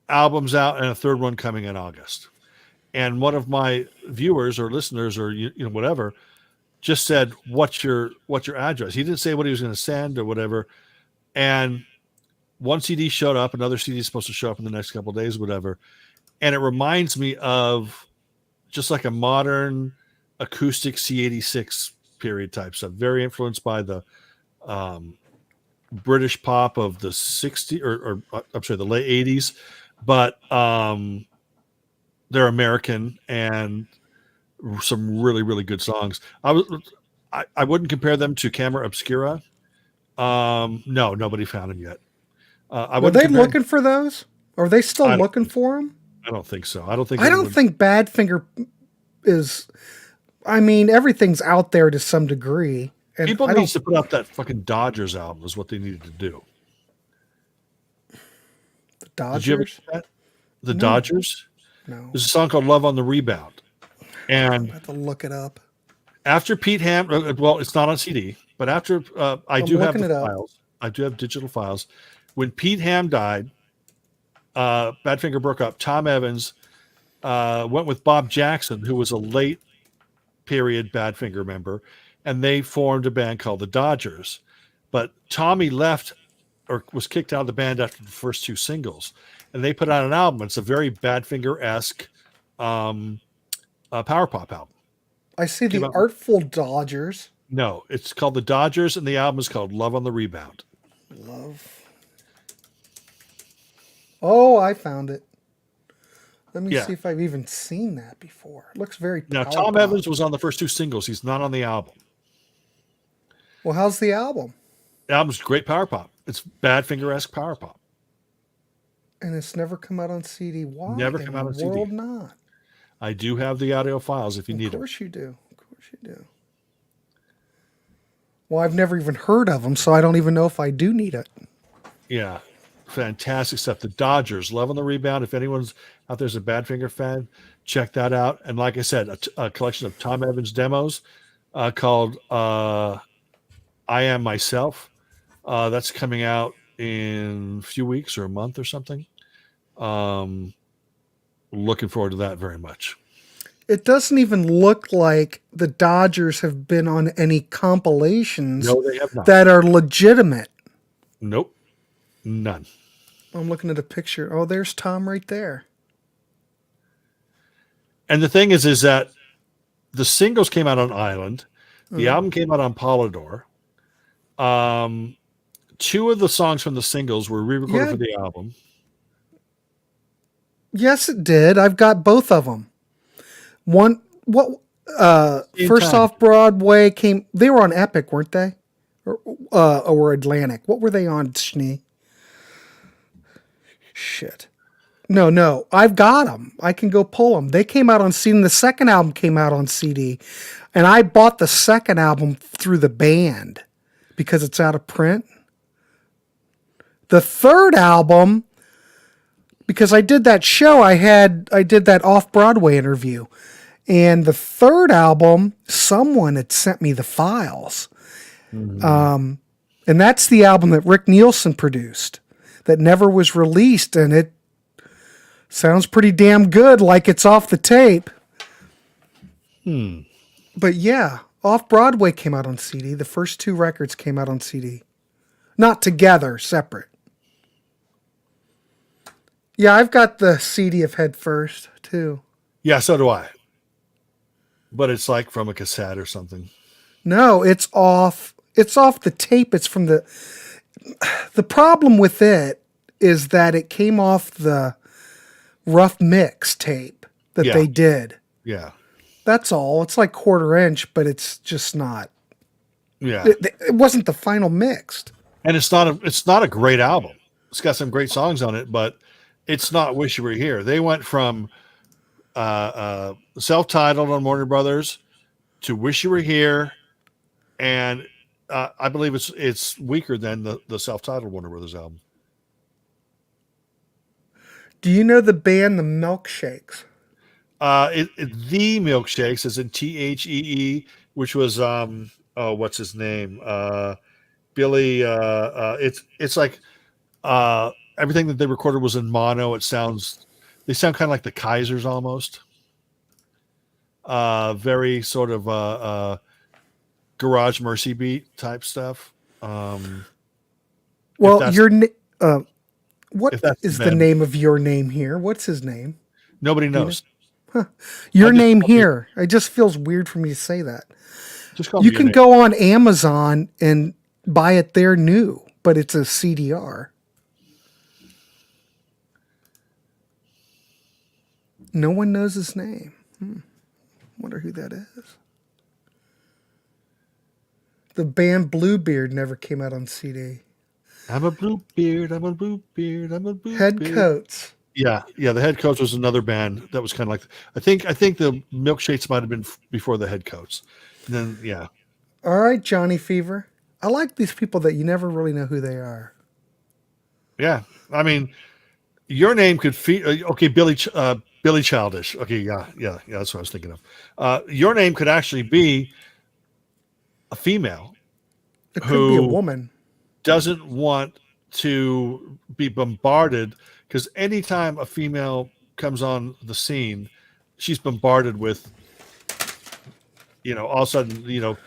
albums out and a third one coming in August. And one of my viewers or listeners or whatever just said, what's your address? He didn't say what he was going to send or whatever. And one CD showed up, another CD is supposed to show up in the next couple of days, whatever. And it reminds me of just like a modern acoustic C86 period type stuff, very influenced by the British pop of the 60s or I'm sorry, the late 80s, but they're American and some really, really good songs. I wouldn't compare them to Camera Obscura. No, nobody found them yet. Were they looking for those? Are they still looking for them? I don't think so. I don't think Badfinger is. I mean, everything's out there to some degree. And people need to put out that fucking Dodgers album is what they needed to do. The Dodgers? Did you ever see that? The Dodgers? No. There's a song called Love on the Rebound. And I have to look it up. After Pete Ham, well, it's not on CD, but after I do have the files. I do have digital files. When Pete Ham died, Badfinger broke up. Tom Evans went with Bob Jackson, who was a late period Badfinger member, and they formed a band called the Dodgers. But Tommy left or was kicked out of the band after the first 2 singles, and they put out an album. It's a very Badfinger-esque power pop album. I see the Artful Dodgers. No, it's called The Dodgers, and the album is called Love on the Rebound. Love. Oh, I found it. Let me see if I've even seen that before. It looks very Now, power Tom pop. Evans was on the first 2 singles. He's not on the album. Well, how's the album? The album's great power pop. It's Badfinger-esque power pop. And it's never come out on CD. Why? Never come out on CD. World not. I do have the audio files if you need them. Of course you do. Of course you do. Well, I've never even heard of them, so I don't even know if I do need it. Yeah. Fantastic stuff. The Dodgers, Love on the Rebound. If anyone's out there's a Badfinger fan, check that out. And like I said, a collection of Tom Evans demos called I Am Myself. That's coming out in a few weeks or a month or something. Looking forward to that very much. It doesn't even look like the Dodgers have been on any compilations They have not. that are legitimate. Nope. None. I'm looking at a picture. Oh, there's Tom right there. And the thing is that the singles came out on Island. The album came out on Polydor. 2 of the songs from the singles were re-recorded for the album. Yes, it did. I've got both of them. First Off Broadway they were on Epic, weren't they? Or Atlantic. What were they on, Schnee? Shit. No. I've got them. I can go pull them. They came out on CD. The second album came out on CD. And I bought the second album through the band because it's out of print. The third album, because I did that show, I did that off-Broadway interview. And the third album, someone had sent me the files. And that's the album that Rick Nielsen produced that never was released. And it sounds pretty damn good, like it's off the tape. But yeah, Off-Broadway came out on CD. The first 2 records came out on CD. Not together, separate. Yeah, I've got the CD of Head First, too. Yeah, so do I. But it's like from a cassette or something. No, it's off the tape. It's from the problem with it is that it came off the rough mix tape that they did. Yeah. That's all. It's like 1/4 inch, but it's just not. Yeah. It wasn't the final mixed. And it's not a great album. It's got some great songs on it, but it's not Wish You Were Here. They went from self-titled on Warner Brothers to Wish You Were Here, and I believe it's weaker than the self-titled Warner Brothers album. Do you know the band The Milkshakes? The Milkshakes is in THEE, which was what's his name? Billy. It's like everything that they recorded was in mono. They sound kind of like the Kaisers almost. Very sort of garage Mercy beat type stuff. Well, what is the name of your name here? What's his name? Nobody knows. Your name here. It just feels weird for me to say that. Just call you can go on Amazon and buy it there new, but it's a CDR. No one knows his name. Wonder who that is. The band Bluebeard never came out on CD. I'm a Bluebeard. I'm a Bluebeard. I'm a Bluebeard. Headcoats. Yeah. The Headcoats was another band that was kind of like. I think the Milkshakes might have been before the Headcoats. And then yeah. All right, Johnny Fever. I like these people that you never really know who they are. Yeah, I mean, your name could okay, Billy Childish. Okay, yeah, that's what I was thinking of. Your name could actually be a female. It could be a woman. Doesn't want to be bombarded, because anytime a female comes on the scene, she's bombarded with, all of a sudden,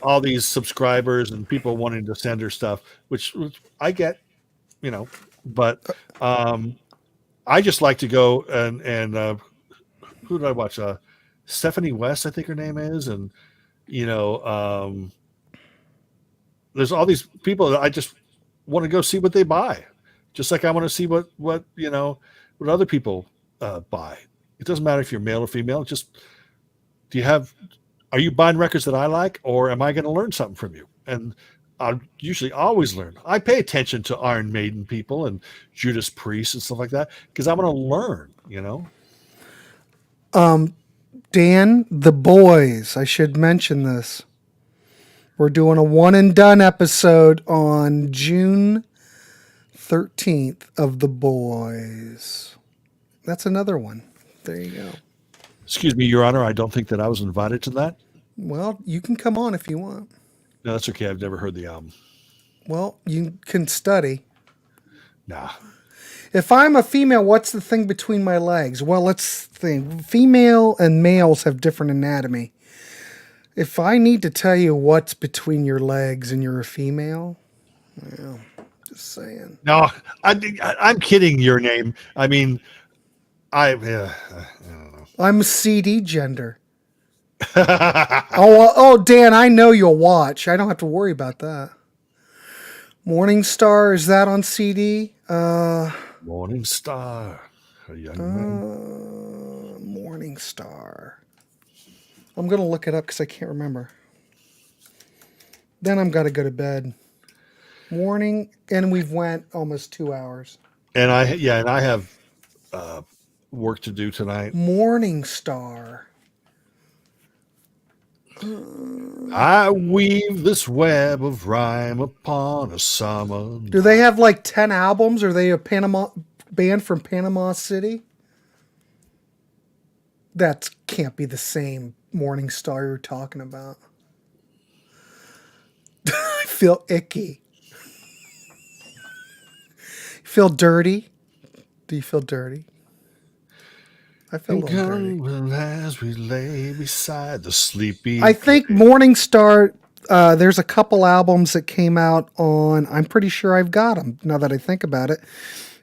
all these subscribers and people wanting to send her stuff, which I get, but I just like to go and who did I watch? Stephanie West, I think her name is, and there's all these people that I just want to go see what they buy, just like I want to see what other people buy. It doesn't matter if you're male or female. Just are you buying records that I like, or am I going to learn something from you? And I usually always learn. I pay attention to Iron Maiden people and Judas Priest and stuff like that because I want to learn. Dan, The Boys. I should mention this. We're doing a one and done episode on June 13th of The Boys. That's another one. There you go. Excuse me, Your Honor. I don't think that I was invited to that. Well, you can come on if you want. No, that's okay. I've never heard the album. Well, you can study. Nah. If I'm a female, what's the thing between my legs? Well, let's think. Female and males have different anatomy. If I need to tell you what's between your legs and you're a female, well, just saying. No, I'm kidding. Your name. I mean, I don't know. I'm a CD gender. oh, Dan, I know you'll watch. I don't have to worry about that. Morning Star, is that on CD? Morning Star, a young man. Morning Star. I'm going to look it up because I can't remember. Then I'm got to go to bed. Morning, and we've went almost 2 hours. And I have work to do tonight. Morning Star. I weave this web of rhyme upon a summer. Do they have like 10 albums? Are they a band from Panama City? That can't be the same Morning Star you're talking about. I feel icky. Feel dirty? Do you feel dirty? I feel a little dirty. As we lay beside the sleepy. I think Morning Star, there's a couple albums that came out on, I'm pretty sure I've got them now that I think about it,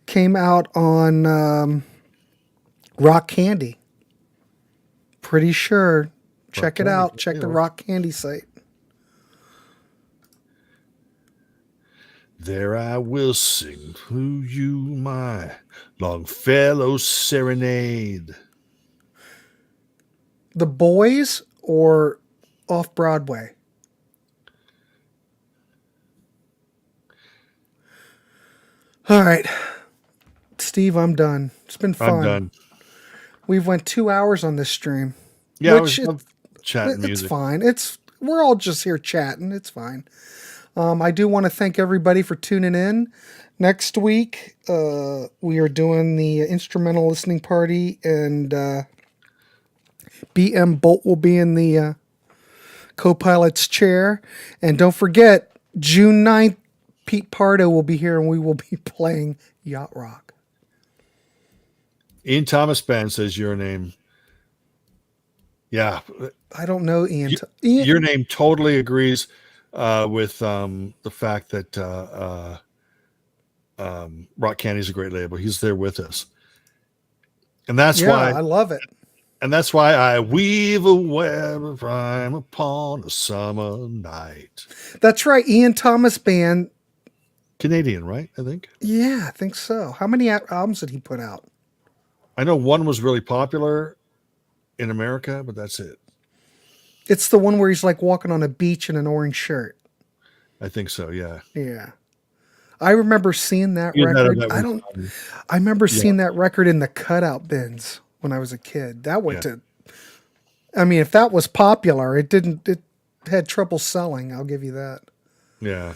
came out on Rock Candy. Pretty sure. Check it out. Check the Rock Candy site. There I will sing to you my Longfellow serenade. The Boys or off Broadway? All right. Steve, I'm done. It's been fun. I'm done. We've went 2 hours on this stream. Yeah, chatting music. It's fine. We're all just here chatting. It's fine. I do want to thank everybody for tuning in. Next week, we are doing the instrumental listening party, and BM Bolt will be in the co-pilot's chair. And don't forget, June 9th, Pete Pardo will be here, and we will be playing Yacht Rock. Ian Thomas Band says your name. Yeah. I don't know Ian. Your name totally agrees with the fact that Rock Candy is a great label. He's there with us. And that's why I love it. And that's why I weave a web of rhyme upon a summer night. That's right. Ian Thomas Band. Canadian, right? I think. Yeah, I think so. How many albums did he put out? I know one was really popular in America, but that's it. It's the one where he's like walking on a beach in an orange shirt. I think so, yeah. Yeah. I remember seeing that record. I remember seeing that record in the cutout bins when I was a kid. That went to, I mean, if that was popular, it had trouble selling. I'll give you that. Yeah.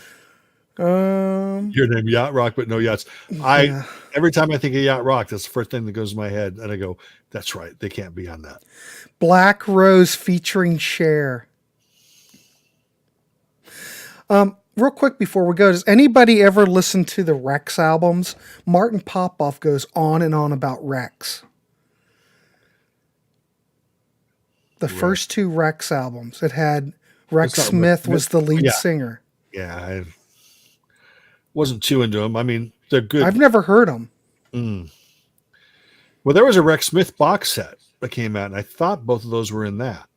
Your name, Yacht Rock, but no yachts. Every time I think of Yacht Rock, that's the first thing that goes in my head. And I go, that's right. They can't be on that. Black Rose featuring Cher. Real quick before we go, does anybody ever listen to the Rex albums? Martin Popoff goes on and on about Rex. The first two Rex albums, it had Rex It's not Smith was the lead Yeah. singer. Yeah, I wasn't too into them. I mean, they're good. I've never heard them. Well, there was a Rex Smith box set that came out, and I thought both of those were in that.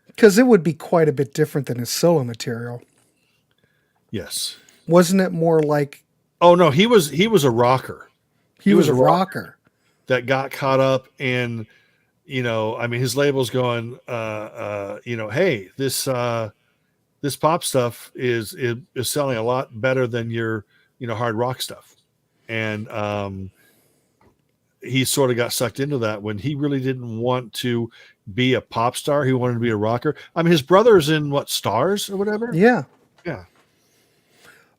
Because it would be quite a bit different than his solo material. Yes. Wasn't it more like... Oh, no, he was a rocker. He was a rocker. That got caught up in, I mean, his label's going, hey, this pop stuff is selling a lot better than your, hard rock stuff. And he sort of got sucked into that when he really didn't want to be a pop star. He wanted to be a rocker. I mean, his brother's in Stars or whatever? Yeah. Yeah.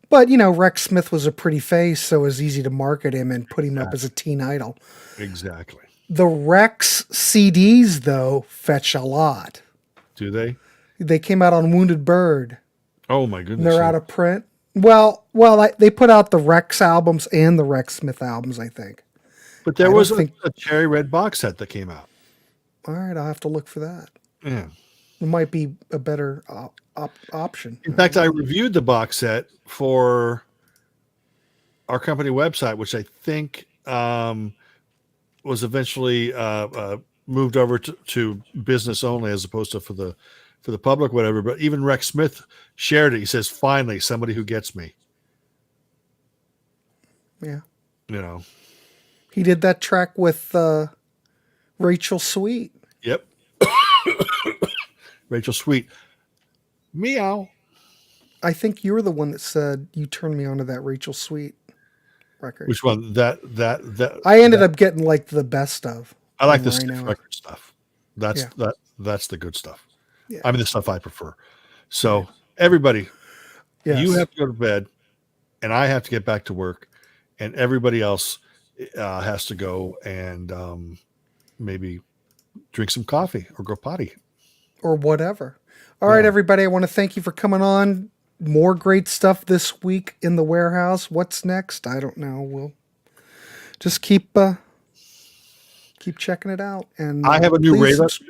But, Rex Smith was a pretty face, so it was easy to market him and put him up as a teen idol. Exactly. The Rex CDs, though, fetch a lot. Do they? They came out on Wounded Bird. Oh, my goodness. And they're out of print. Well, they put out the Rex albums and the Rex Smith albums, I think. But there was a cherry red box set that came out. All right, I'll have to look for that. Yeah. It might be a better option. In fact, I reviewed the box set for our company website, which I think was eventually moved over to business only as opposed to for the public, whatever. But even Rex Smith shared it. He says, "Finally, somebody who gets me." Yeah. He did that track with Rachel Sweet. Yep. Rachel Sweet. Meow. I think you're the one that said you turned me on to that Rachel Sweet record. Which one? That I ended up getting like the best of. I like the stiff record stuff. That's the good stuff. Yeah. I mean, the stuff I prefer. So everybody, you have to go to bed, and I have to get back to work, and everybody else has to go and maybe drink some coffee or go potty or whatever. All right, everybody. I want to thank you for coming on. More great stuff this week in the warehouse. What's next? I don't know. We'll just keep checking it out. And I have a new rave ups.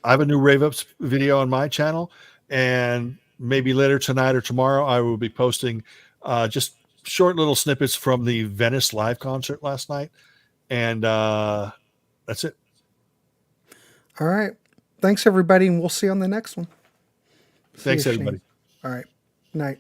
I have a new rave ups video on my channel, and maybe later tonight or tomorrow I will be posting just short little snippets from the Venice live concert last night, and that's it. All right. Thanks, everybody, and we'll see you on the next one. Thanks, everybody. All right. Night.